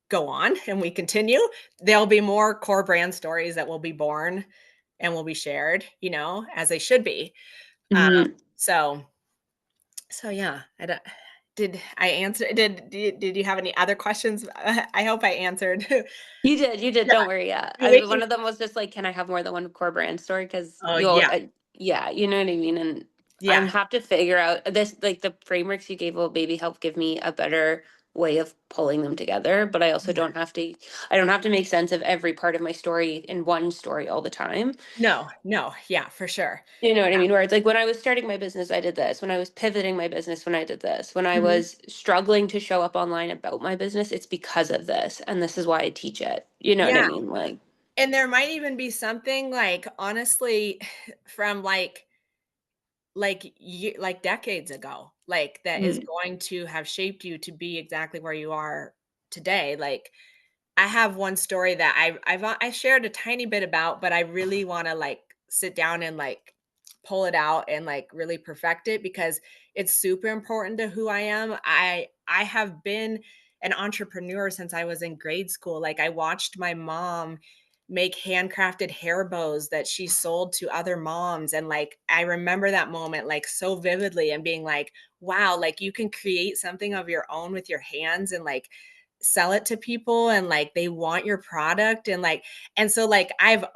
go on and we continue, there'll be more core brand stories that will be born and will be shared, you know, as they should be. Um, Hmm. so yeah, I don't did I answer did you have any other questions? I hope I answered. You did. Yeah, Don't worry. Yeah. you're waking One of them was just like, can I have more than one core brand story? Because oh, yeah, yeah, you know what I mean? And I yeah, have to figure out this, like the frameworks you gave will maybe help give me a better way of pulling them together, but I also don't have to make sense of every part of my story in one story all the time. No, yeah, for sure. You know what I mean? Where it's like when I was starting my business, I did this. When I was pivoting my business, when I did this. When I Mhm. was struggling to show up online about my business, it's because of this. And this is why I teach it. You know what I Yeah. mean? Like, And there might even be something like, honestly, from like decades ago, like that is mm, going to have shaped you to be exactly where you are today. Like I have one story that I shared a tiny bit about, but I really want to like sit down and like pull it out and like really perfect it because it's super important to who I am. I have been an entrepreneur since I was in grade school. Like I watched my mom make handcrafted hair bows that she sold to other moms, and like I remember that moment like so vividly and being like, wow, like you can create something of your own with your hands and like sell it to people and like they want your product. And like and so like I've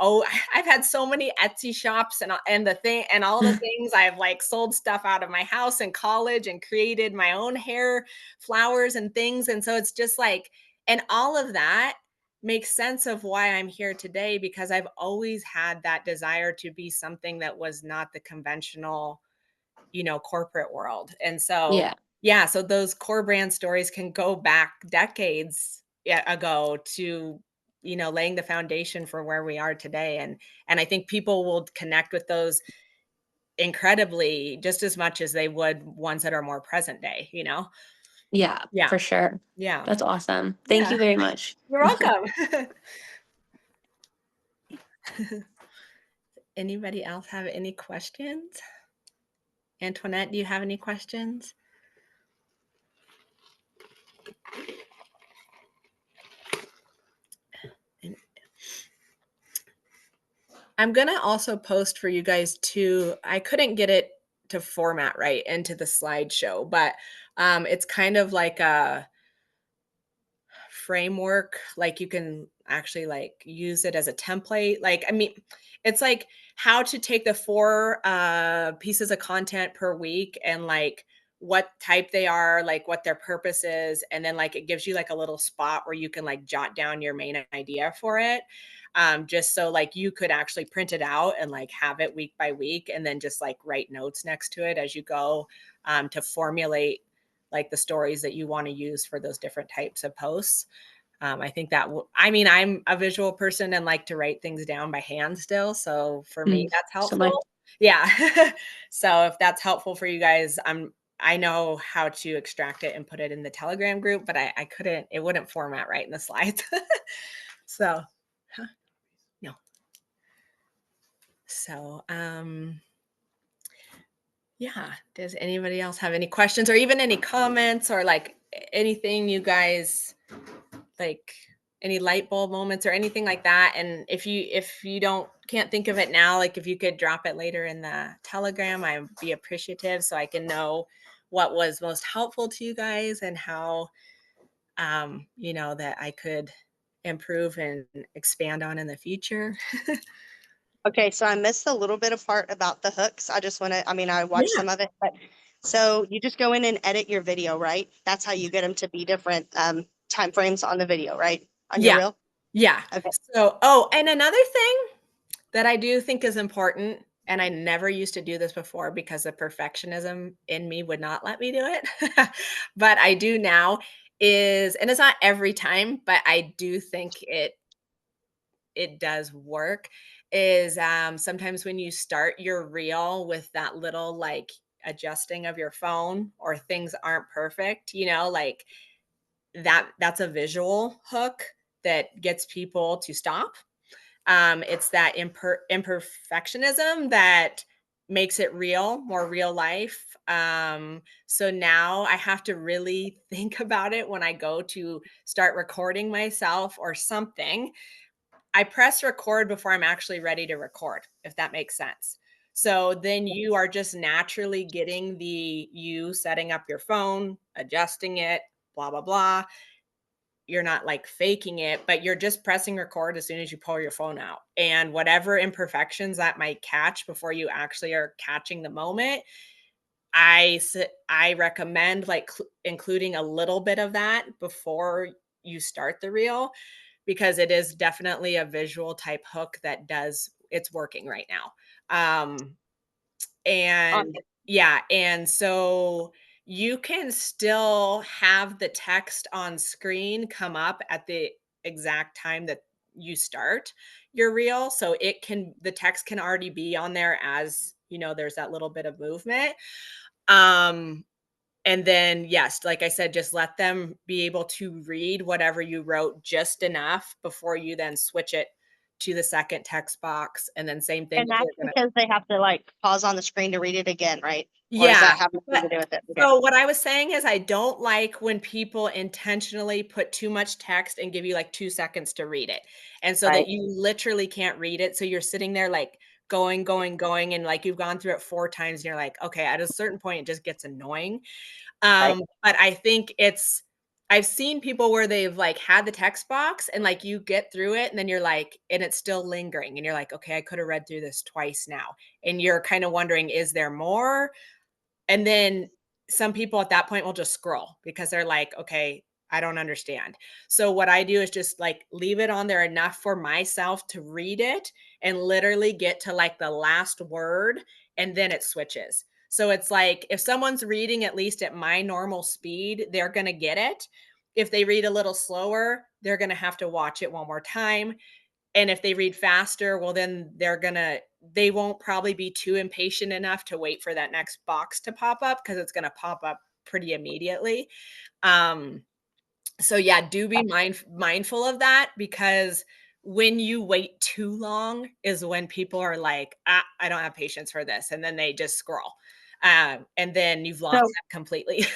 had so many Etsy shops and the thing and all the things. I've like sold stuff out of my house in college and created my own hair flowers and things. And so it's just like, and all of that makes sense of why I'm here today, because I've always had that desire to be something that was not the conventional, corporate world. And so, yeah. yeah, so those core brand stories can go back decades ago to, laying the foundation for where we are today. And I think people will connect with those incredibly just as much as they would ones that are more present day. Yeah, Yeah. for sure. Yeah. That's awesome. Thank Yeah. you very much. You're welcome. Anybody else have any questions? Antoinette, do you have any questions? I'm going to also post for you guys too. I couldn't get it to format right into the slideshow, but it's kind of like a framework. Like you can actually like use it as a template. Like, I mean, it's like how to take the 4 pieces of content per week and like what type they are, like what their purpose is. And then like it gives you like a little spot where you can like jot down your main idea for it. Just so like you could actually print it out and like have it week by week and then just like write notes next to it as you go, to formulate like the stories that you want to use for those different types of posts. I think that I mean, I'm a visual person and like to write things down by hand still. So for me, that's So much. helpful. Yeah. So if that's helpful for you guys, I know how to extract it and put it in the Telegram group, but I couldn't, it wouldn't format right in the slides. So, no. So, yeah. Does anybody else have any questions or even any comments or like anything you guys like, any light bulb moments or anything like that? And if you can't think of it now, like if you could drop it later in the Telegram, I'd be appreciative so I can know what was most helpful to you guys and how that I could improve and expand on in the future. Okay, so I missed a little bit of part about the hooks. I just want to, I mean, I watched Yeah. some of it, but so you just go in and edit your video, right? That's how you get them to be different time frames on the video, right? On your Yeah. reel? Yeah. Okay. So, and another thing that I do think is important, and I never used to do this before because the perfectionism in me would not let me do it, but I do now is, and it's not every time, but I do think it does work, is sometimes when you start your reel with that little like adjusting of your phone or things aren't perfect, like that's a visual hook that gets people to stop. It's that imperfectionism that makes it real, more real life. So now I have to really think about it when I go to start recording myself or something. I press record before I'm actually ready to record, if that makes sense. So then you are just naturally getting you setting up your phone, adjusting it, blah, blah, blah. You're not like faking it, but you're just pressing record as soon as you pull your phone out. And whatever imperfections that might catch before you actually are catching the moment, I recommend like including a little bit of that before you start the reel, because it is definitely a visual type hook that it's working right now. And Awesome. yeah, and so you can still have the text on screen come up at the exact time that you start your reel. So the text can already be on there as, there's that little bit of movement. Um, and then, yes, like I said, just let them be able to read whatever you wrote just enough before you then switch it to the second text box. And then same thing And if you're that's going to. because they have to like pause on the screen to read it again, right? Or does Yeah. that have nothing to do with it? Okay. So what I was saying is I don't like when people intentionally put too much text and give you like 2 seconds to read it. And so that Right. you literally can't read it. So you're sitting there like going, and like you've gone through it 4 times and you're like, okay, at a certain point it just gets annoying. Right. But I think I've seen people where they've like had the text box and like you get through it and then you're like, and it's still lingering and you're like, okay, I could have read through this twice now. And you're kind of wondering, is there more? And then some people at that point will just scroll because they're like, okay, I don't understand. So what I do is just like leave it on there enough for myself to read it and literally get to like the last word and then it switches. So it's like if someone's reading at least at my normal speed, they're going to get it. If they read a little slower, they're going to have to watch it one more time. And if they read faster, well, then they won't probably be too impatient enough to wait for that next box to pop up because it's going to pop up pretty immediately. Um, so yeah, do be mindful of that, because when you wait too long is when people are like, I don't have patience for this. And then they just scroll. And then you've lost So, that completely.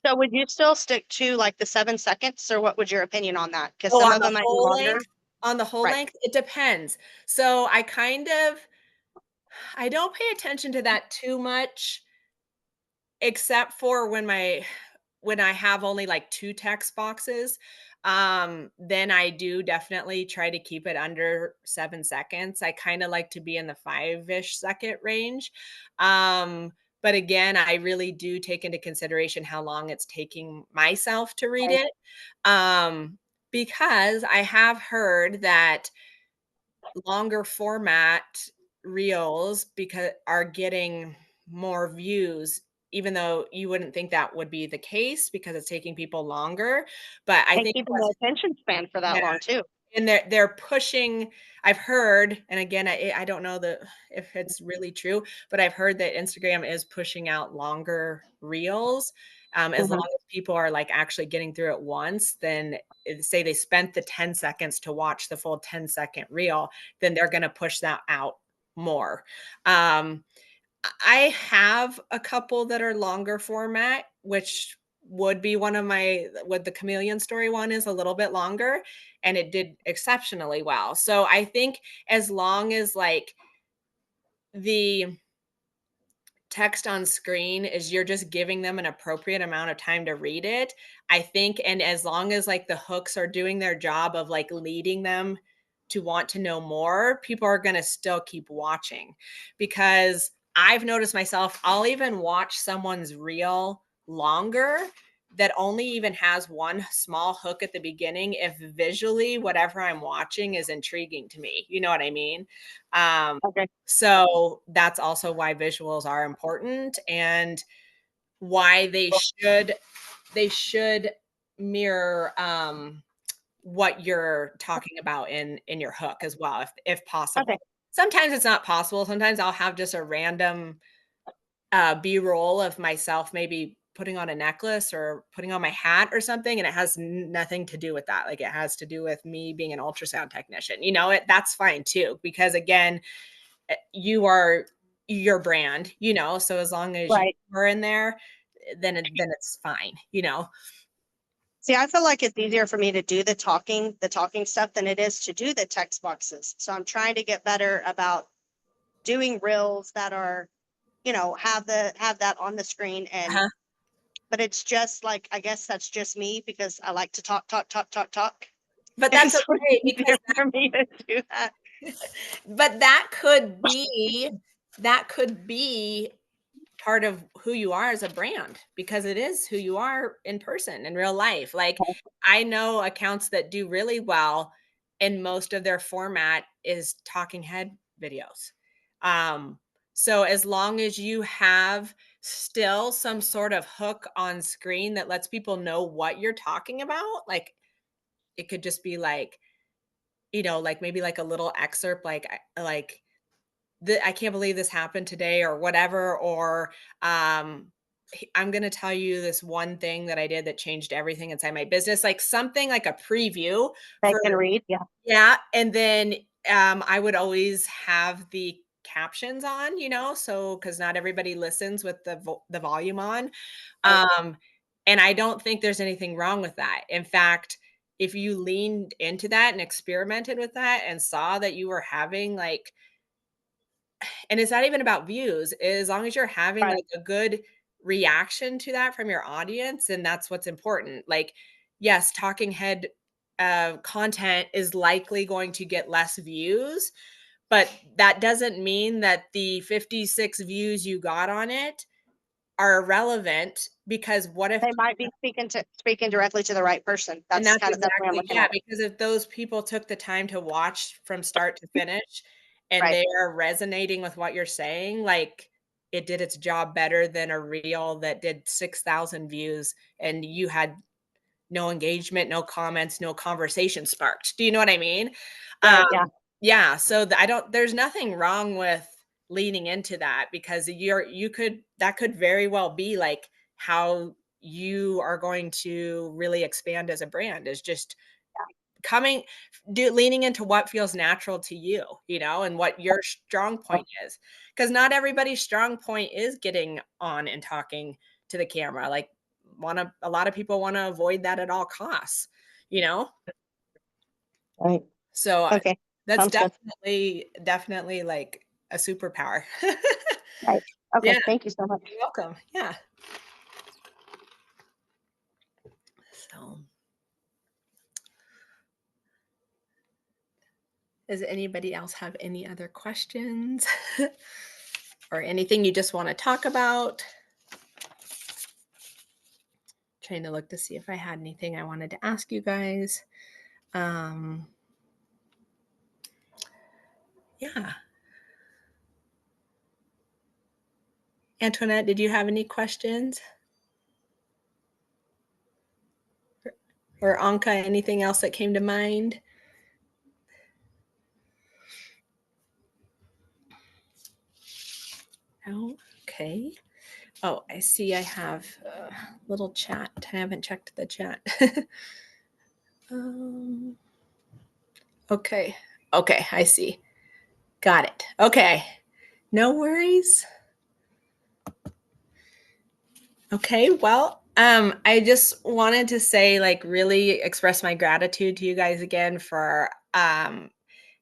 so would you still stick to like the 7 seconds, or what would your opinion on that? Because Oh, some of them might be longer. on the whole Right. length, it depends. So I don't pay attention to that too much, except for when I have only like 2 text boxes. Then I do definitely try to keep it under 7 seconds. I kind of like to be in the 5-ish second range. But again, I really do take into consideration how long it's taking myself to read Right. it. Because I have heard that longer format reels because are getting more views, even though you wouldn't think that would be the case because it's taking people longer. But I And think keeping the attention span for that yeah, long too. and they're pushing. I've heard, and again, I don't know if it's really true, but I've heard that Instagram is pushing out longer reels. As long Mhm. as people are like actually getting through it once, then say they spent the 10 seconds to watch the full 10-second reel, then they're going to push that out more. Um, I have a couple that are longer format, which would be one of what the chameleon story one is a little bit longer, and it did exceptionally well. So I think as long as like the text on screen is you're just giving them an appropriate amount of time to read it, I think, and as long as like the hooks are doing their job of like leading them to want to know more, people are going to still keep watching. Because I've noticed myself, I'll even watch someone's reel longer that only even has one small hook at the beginning if visually whatever I'm watching is intriguing to me. You know what I mean? um Okay. so that's also why visuals are important, and why they should mirror what you're talking about in your hook as well, if Okay. possible. Sometimes it's not possible. Sometimes I'll have just a random B-roll of myself maybe putting on a necklace or putting on my hat or something, and it has nothing to do with that. Like it has to do with me being an ultrasound technician. That's fine too, because again, you are your brand, so as long as you Right. are in there, then it's fine. See, I feel like it's easier for me to do the talking stuff than it is to do the text boxes. So I'm trying to get better about doing reels that are, have that on the screen. And Uh-huh. but it's just like, I guess that's just me because I like to talk, talk, talk, talk, talk. But And that's so okay, it's easier for me to do that. but that could be part of who you are as a brand, because it is who you are in person, in real life. Like, I know accounts that do really well, and most of their format is talking head videos. Um, so as long as you have still some sort of hook on screen that lets people know what you're talking about, like it could just be like, like maybe like a little excerpt, like I can't believe this happened today or whatever, or I'm going to tell you this one thing that I did that changed everything inside my business, like something like a preview They for, can read. Yeah. yeah. And then I would always have the captions on, so because not everybody listens with the volume on. Right. And I don't think there's anything wrong with that. In fact, if you leaned into that and experimented with that and saw that you were having like, and it's not even about views, as long as you're having Right. like a good reaction to that from your audience, and that's what's important. Like, yes, talking head content is likely going to get less views, but that doesn't mean that the 56 views you got on it are irrelevant, because what if, They might be speaking directly to the right person. and That's that's kind of, that's the way I'm exactly, looking yeah, at it. because if those people took the time to watch from start to finish and Right. they are resonating with what you're saying, like it did its job better than a reel that did 6,000 views and you had no engagement, no comments, no conversation sparked. Do you know what I mean? Right. Yeah. Yeah. So I don't, there's nothing wrong with leaning into that, because that could very well be like how you are going to really expand as a brand, is just coming, leaning into what feels natural to you, and what your strong point is. Because not everybody's strong point is getting on and talking to the camera. Like, a lot of people want to avoid that at all costs, you know? Right. So Okay. that's Sounds good. definitely like a superpower. Right. Yeah, Okay. Thank you so much. you're welcome. Yeah. So, does anybody else have any other questions or anything you just want to talk about? Trying to look to see if I had anything I wanted to ask you guys. Yeah. Antoinette, did you have any questions? Or Anka, anything else that came to mind? Oh, okay. Oh, I see I have a little chat. I haven't checked the chat. um, okay. Okay, I see. Got it. Okay. No worries. Okay, well, I just wanted to say, like, really express my gratitude to you guys again for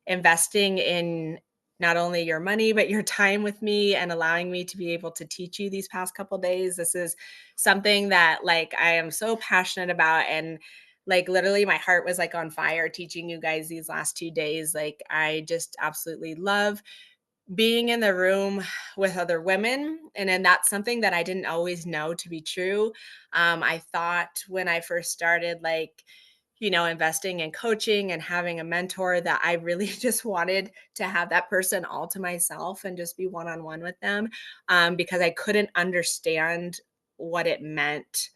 investing in not only your money but your time with me and allowing me to be able to teach you these past couple days. This is something that like I am so passionate about, and like literally my heart was like on fire teaching you guys these last 2 days. Like, I just absolutely love being in the room with other women. And then that's something that I didn't always know to be true. I thought when I first started, like, investing in coaching and having a mentor, that I really just wanted to have that person all to myself and just be one on one with them, because I couldn't understand what it meant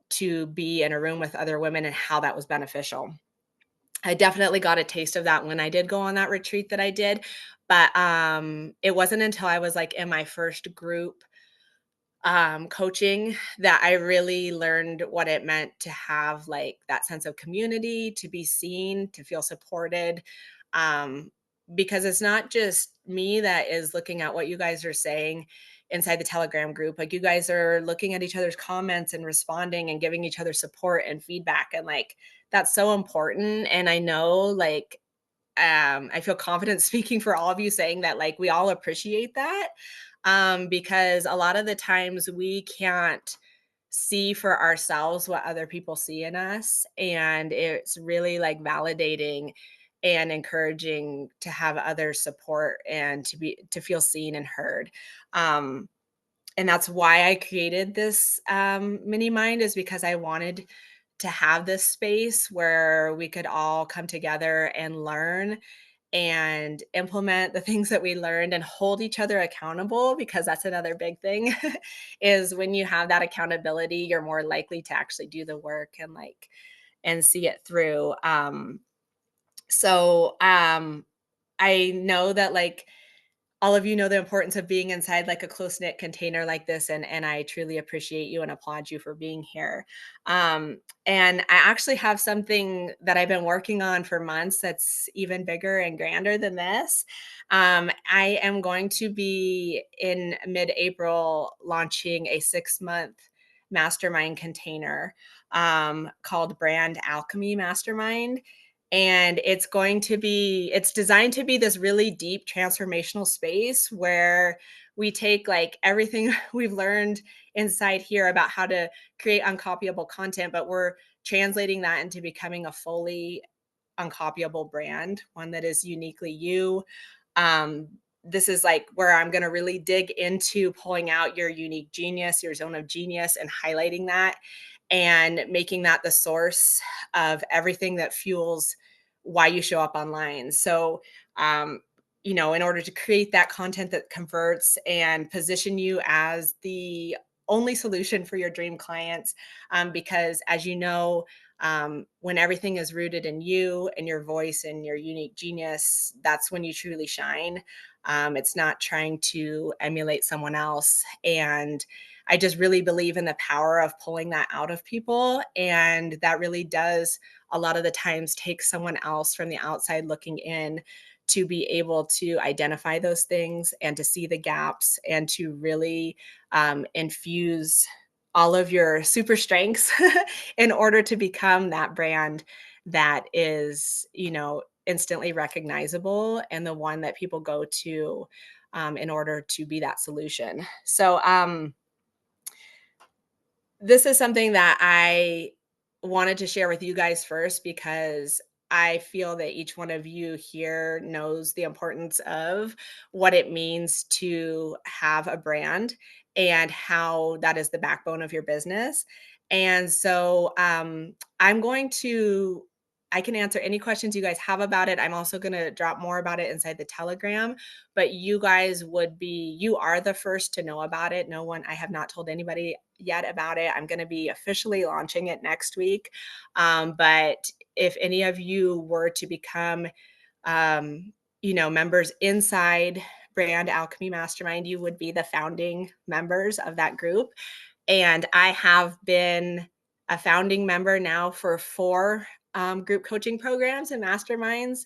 to be in a room with other women and how that was beneficial. I definitely got a taste of that when I did go on that retreat that I did, but, it wasn't until I was, like, in my first group, coaching, that I really learned what it meant to have, like, that sense of community, to be seen, to feel supported, um, because it's not just me that is looking at what you guys are saying inside the Telegram group. Like, you guys are looking at each other's comments and responding and giving each other support and feedback, and, like, that's so important. And I know, like, I feel confident speaking for all of you saying that, like, we all appreciate that, because a lot of the times we can't see for ourselves what other people see in us, and it's really like validating and encouraging to have other support and to feel seen and heard. and that's why I created this mini mind, is because I wanted to have this space where we could all come together and learn and implement the things that we learned and hold each other accountable, because that's another big thing is when you have that accountability, you're more likely to actually do the work and and see it through. So I know that all of you know the importance of being inside like a close-knit container like this, and I truly appreciate you and applaud you for being here. And I actually have something that I've been working on for months that's even bigger and grander than this. I am going to be in mid-April launching a 6-month mastermind container called Brand Alchemy Mastermind, and it's designed to be this really deep transformational space where we take like everything we've learned inside here about how to create uncopyable content, but we're translating that into becoming a fully uncopyable brand, one that is uniquely you. um, this is like where I'm going to really dig into pulling out your unique genius, your zone of genius, and highlighting that and making that the source of everything that fuels why you show up online. So, um, in order to create that content that converts and position you as the only solution for your dream clients, because as you know, when everything is rooted in you and your voice and your unique genius, that's when you truly shine. It's not trying to emulate someone else. And I just really believe in the power of pulling that out of people. And that really does a lot of the times take someone else from the outside looking in to be able to identify those things and to see the gaps and to really infuse all of your super strengths in order to become that brand that is, instantly recognizable and the one that people go to in order to be that solution. So, this is something that I wanted to share with you guys first because I feel that each one of you here knows the importance of what it means to have a brand and how that is the backbone of your business. And so I'm going to I can answer any questions you guys have about it. I'm also going to drop more about it inside the Telegram, but you are the first to know about it. No one, I have not told anybody yet about it. I'm going to be officially launching it next week. But if any of you were to become, members inside Brand Alchemy Mastermind, you would be the founding members of that group. And I have been a founding member now for 4 group coaching programs and masterminds,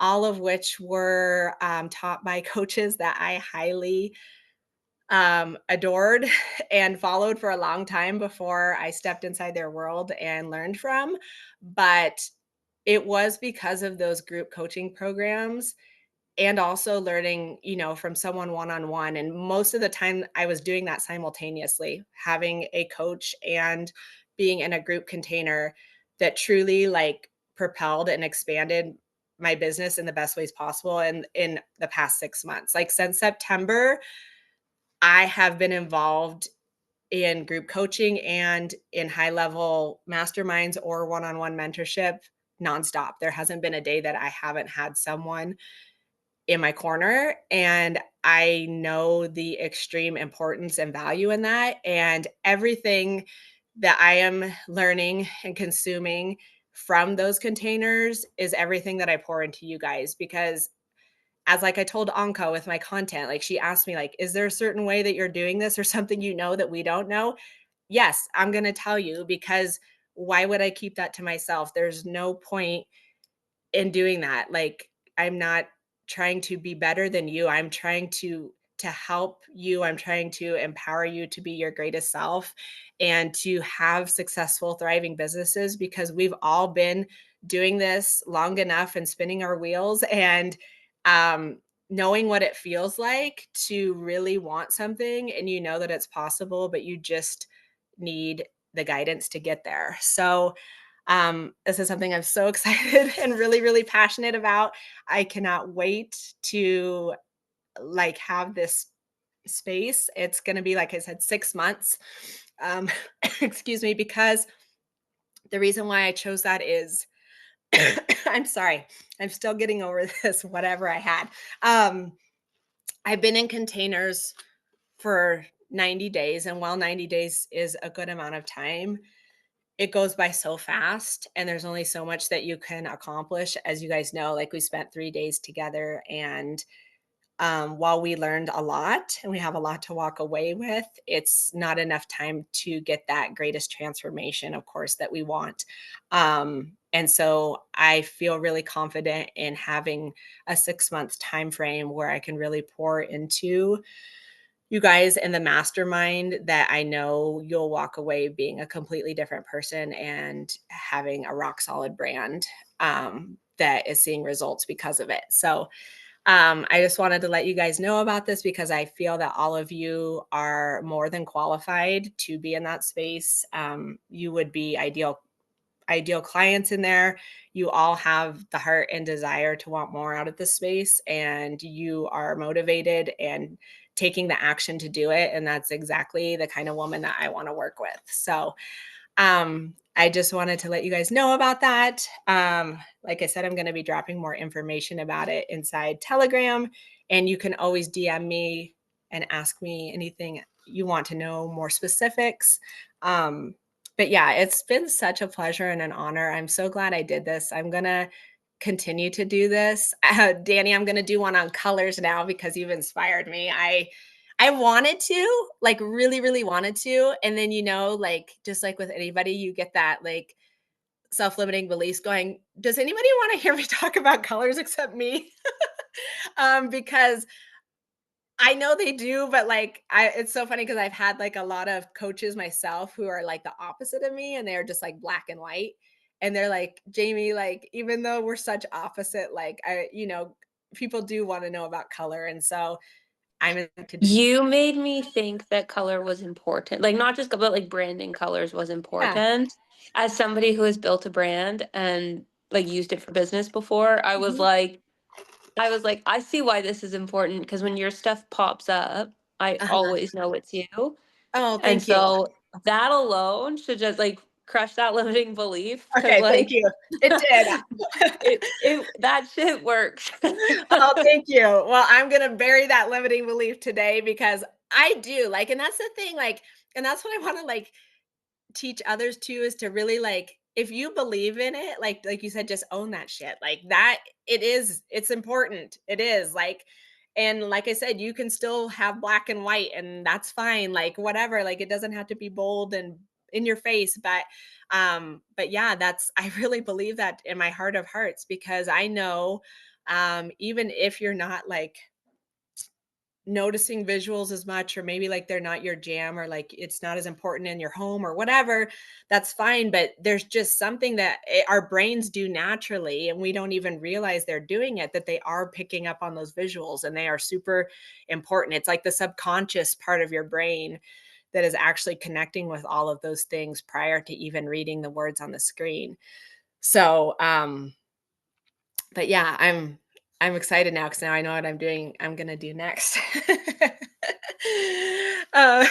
all of which were taught by coaches that I highly adored and followed for a long time before I stepped inside their world and learned from. But it was because of those group coaching programs and also learning, from someone one-on-one. And most of the time I was doing that simultaneously, having a coach and being in a group container that truly propelled and expanded my business in the best ways possible. And in the past 6 months, like since September, I have been involved in group coaching and in high level masterminds or one-on-one mentorship nonstop. There hasn't been a day that I haven't had someone in my corner. And I know the extreme importance and value in that. And everything that I am learning and consuming from those containers is everything that I pour into you guys. Because as I told Anka with my content, she asked me, is there a certain way that you're doing this or something that we don't know? Yes, I'm going to tell you, because why would I keep that to myself? There's no point in doing that. I'm not trying to be better than you. I'm trying to help you. I'm trying to empower you to be your greatest self and to have successful, thriving businesses, because we've all been doing this long enough and spinning our wheels and um knowing what it feels like to really want something, and that it's possible, but you just need the guidance to get there. So this is something I'm so excited and really, really passionate about. I cannot wait to have this space. It's going to be, like I said, 6 months. Excuse me, because the reason why I chose that is I'm sorry, I'm still getting over this, whatever I had. I've been in containers for 90 days, and while 90 days is a good amount of time, it goes by so fast, and there's only so much that you can accomplish. As you guys know, like, we spent 3 days together, and while we learned a lot and we have a lot to walk away with, it's not enough time to get that greatest transformation, of course, that we want. And so I feel really confident in having a 6 month time frame where I can really pour into you guys and the mastermind, that I know you'll walk away being a completely different person and having a rock solid brand that is seeing results because of it. So I just wanted to let you guys know about this because I feel that all of you are more than qualified to be in that space. You would be ideal clients in there. You all have the heart and desire to want more out of this space, and you are motivated and taking the action to do it. And that's exactly the kind of woman that I want to work with. So I just wanted to let you guys know about that. Like I said, I'm going to be dropping more information about it inside Telegram, and you can always DM me and ask me anything you want to know, more specifics. But yeah, it's been such a pleasure and an honor. I'm so glad I did this. I'm going to continue to do this. Danny, I'm going to do one on colors now because you've inspired me. I wanted to, like, really, really wanted to. And then, like, just like with anybody, you get that, like, self-limiting beliefs going, does anybody want to hear me talk about colors except me? Because I know they do, but, like, it's so funny because I've had, like, a lot of coaches myself who are, like, the opposite of me, and they're just, like, black and white. And they're like, Jamie, like, even though we're such opposite, like, people do want to know about color. And so I'm to You made me think that color was important. Like, not just but like branding colors was yeah. important. As somebody who has built a brand and like used it for business before, Mhm. I see why this is important because when your stuff pops up, I Uh-huh. always know it's you. Oh, And thank you. so that alone should just like crush that limiting belief because Okay, thank like you. It did. that shit works. Oh, thank you. Well, I'm gonna bury that limiting belief today because I do, like, and that's the thing, like, and that's what I wanna, like, teach others too, is to really, like, if you believe in it, like you said, just own that shit. Like, that it's important. It is, like, and like I said, you can still have black and white, and that's fine, like, whatever, like, it doesn't have to be bold and in your face. But yeah, that's I really believe that in my heart of hearts, because I know, even if you're not, like, noticing visuals as much, or maybe, like, they're not your jam, or, like, it's not as important in your home or whatever, that's fine. But there's just something that our brains do naturally, and we don't even realize they're doing it, that they are picking up on those visuals, and they are super important. It's like the subconscious part of your brain that is actually connecting with all of those things prior to even reading the words on the screen. So but yeah, I'm excited now because now I know what I'm gonna do next. uh,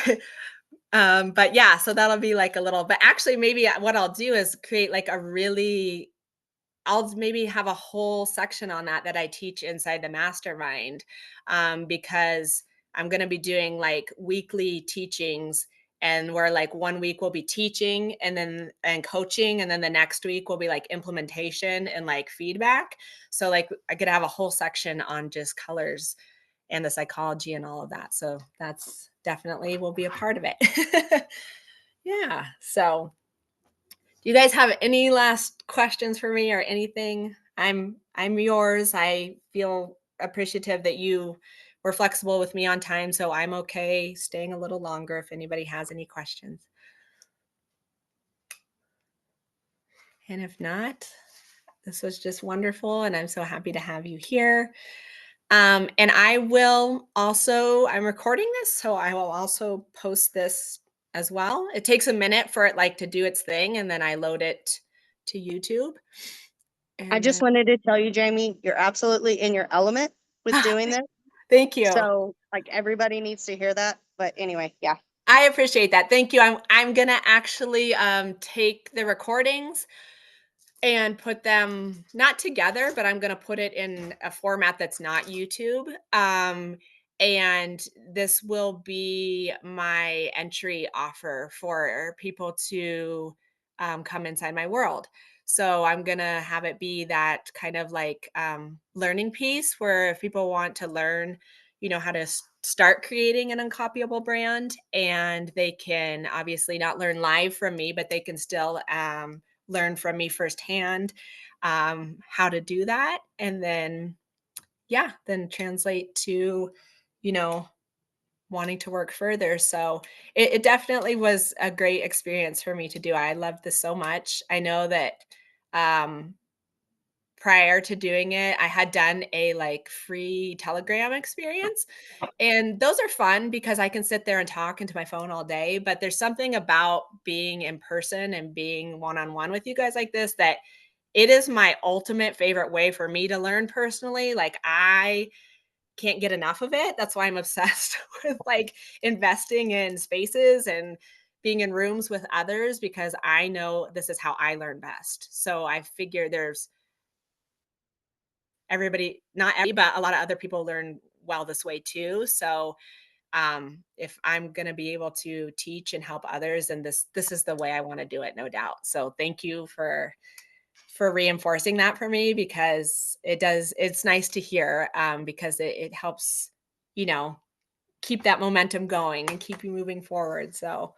but yeah, so that'll be like a little, but actually maybe what I'll do is create like a really, I'll maybe have a whole section on that I teach inside the mastermind, because I'm going to be doing like weekly teachings, and where like 1 week we'll be teaching and coaching, and then the next week will be like implementation and like feedback. So like I could have a whole section on just colors and the psychology and all of that. So that's definitely will be a part of it. Yeah. So do you guys have any last questions for me or anything? I'm yours. I feel appreciative that you were flexible with me on time, so I'm okay staying a little longer if anybody has any questions. And if not, this was just wonderful, and I'm so happy to have you here. And I will also, I'm recording this, so I will also post this as well. It takes a minute for it like to do its thing, and then I load it to YouTube. I And just then wanted to tell you, Jamie, you're absolutely in your element with doing this. Thank you. So like everybody needs to hear that. But anyway, yeah. I appreciate that. Thank you. I'm gonna actually take the recordings and put them not together, but I'm gonna put it in a format that's not YouTube. And this will be my entry offer for people to come inside my world. So I'm gonna have it be that kind of like learning piece where if people want to learn, how to start creating an uncopyable brand, and they can obviously not learn live from me, but they can still learn from me firsthand how to do that, and then then translate to you know wanting to work further. So it definitely was a great experience for me to do. I loved this so much. I know that um prior to doing it, I had done a like free Telegram experience, and those are fun because I can sit there and talk into my phone all day, but there's something about being in person and being one-on-one with you guys like this that it is my ultimate favorite way for me to learn personally. Like, I can't get enough of it. That's why I'm obsessed with, like, investing in spaces and being in rooms with others, because I know this is how I learn best. So I figure there's everybody, not every, but a lot of other people learn well this way too. So if I'm going to be able to teach and help others, then this is the way I want to do it, no doubt. So thank you for reinforcing that for me, because it's nice to hear, because it helps, you know keep that momentum going and keep you moving forward. So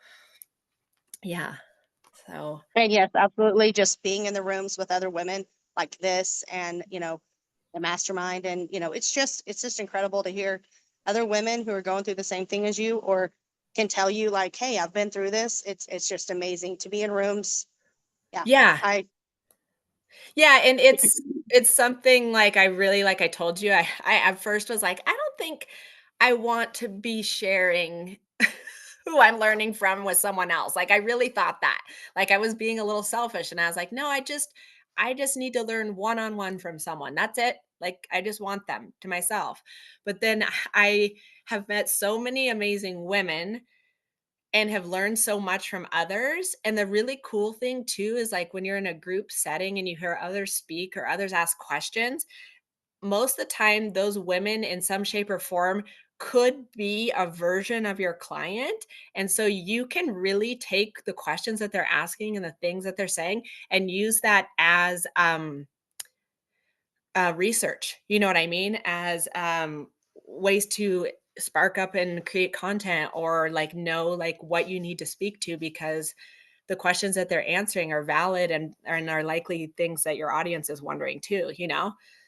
yeah. So And yes, absolutely. Just being in the rooms with other women like this and, the mastermind. And, it's just incredible to hear other women who are going through the same thing as you or can tell you like, hey, I've been through this. It's just amazing to be in rooms. Yeah. yeah. I, Yeah, and it's something like I really, like I told you, I at first was like, I don't think I want to be sharing who I'm learning from with someone else. Like, I really thought that. Like, I was being a little selfish, and I was like, no, I just need to learn one-on-one from someone. That's it. Like, I just want them to myself. But then I have met so many amazing women and have learned so much from others. And the really cool thing too is, like, when you're in a group setting and you hear others speak or others ask questions, most of the time those women in some shape or form could be a version of your client. And so you can really take the questions that they're asking and the things that they're saying and use that as research, you know what I mean? As ways to spark up and create content, or like know like what you need to speak to, because the questions that they're answering are valid and are likely things that your audience is wondering too.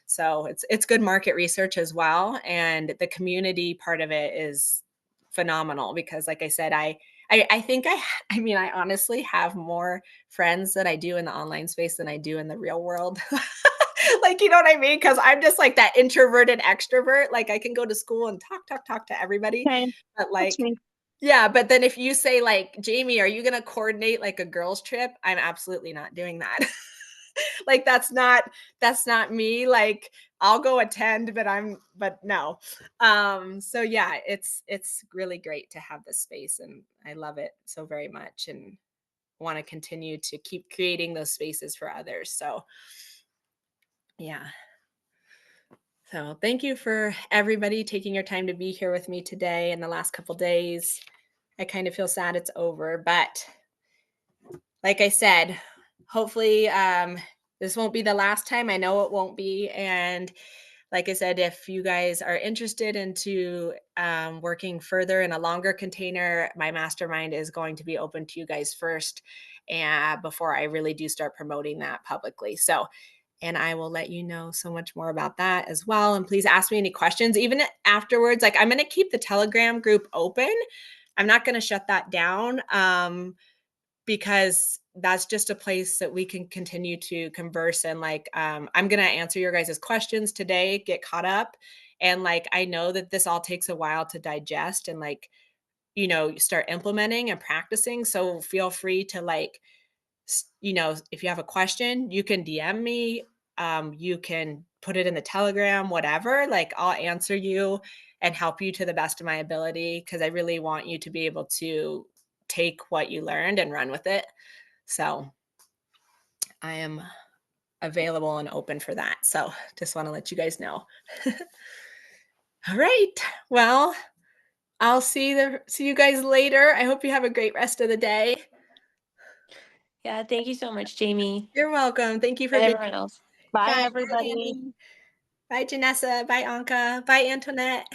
So it's good market research as well, and the community part of it is phenomenal, because like I said, I think I mean, I honestly have more friends that I do in the online space than I do in the real world. Like, you know what I mean? Because I'm just like that introverted extrovert. Like, I can go to school and talk to everybody. okay, But that's like, me. yeah, but then if you say like, Jamie, are you gonna coordinate like a girls' trip? I'm absolutely not doing that. Like, that's not me. Like, I'll go attend, but no. So yeah, it's really great to have this space, and I love it so very much, and want to continue to keep creating those spaces for others. So yeah. So thank you for everybody taking your time to be here with me today and the last couple days. I kind of feel sad it's over, but like I said, hopefully this won't be the last time. I know it won't be. And like I said, if you guys are interested into working further in a longer container, my mastermind is going to be open to you guys first, and before I really do start promoting that publicly. So, and I will let you know so much more about that as well. And please ask me any questions, even afterwards. Like, I'm going to keep the Telegram group open. I'm not going to shut that down, because that's just a place that we can continue to converse. And like, I'm going to answer your guys' questions today, get caught up. And like, I know that this all takes a while to digest and like, start implementing and practicing. So feel free to like, if you have a question, you can DM me You can put it in the Telegram, whatever. Like, I'll answer you and help you to the best of my ability because I really want you to be able to take what you learned and run with it. So I am available and open for that. So just want to let you guys know. All right. Well, I'll see you guys later. I hope you have a great rest of the day. Yeah, thank you so much, Jamie. You're welcome. Thank you for And being. everyone else. Bye, Bye, everybody. Annie. Bye, Janessa. Bye, Anka. Bye, Antoinette.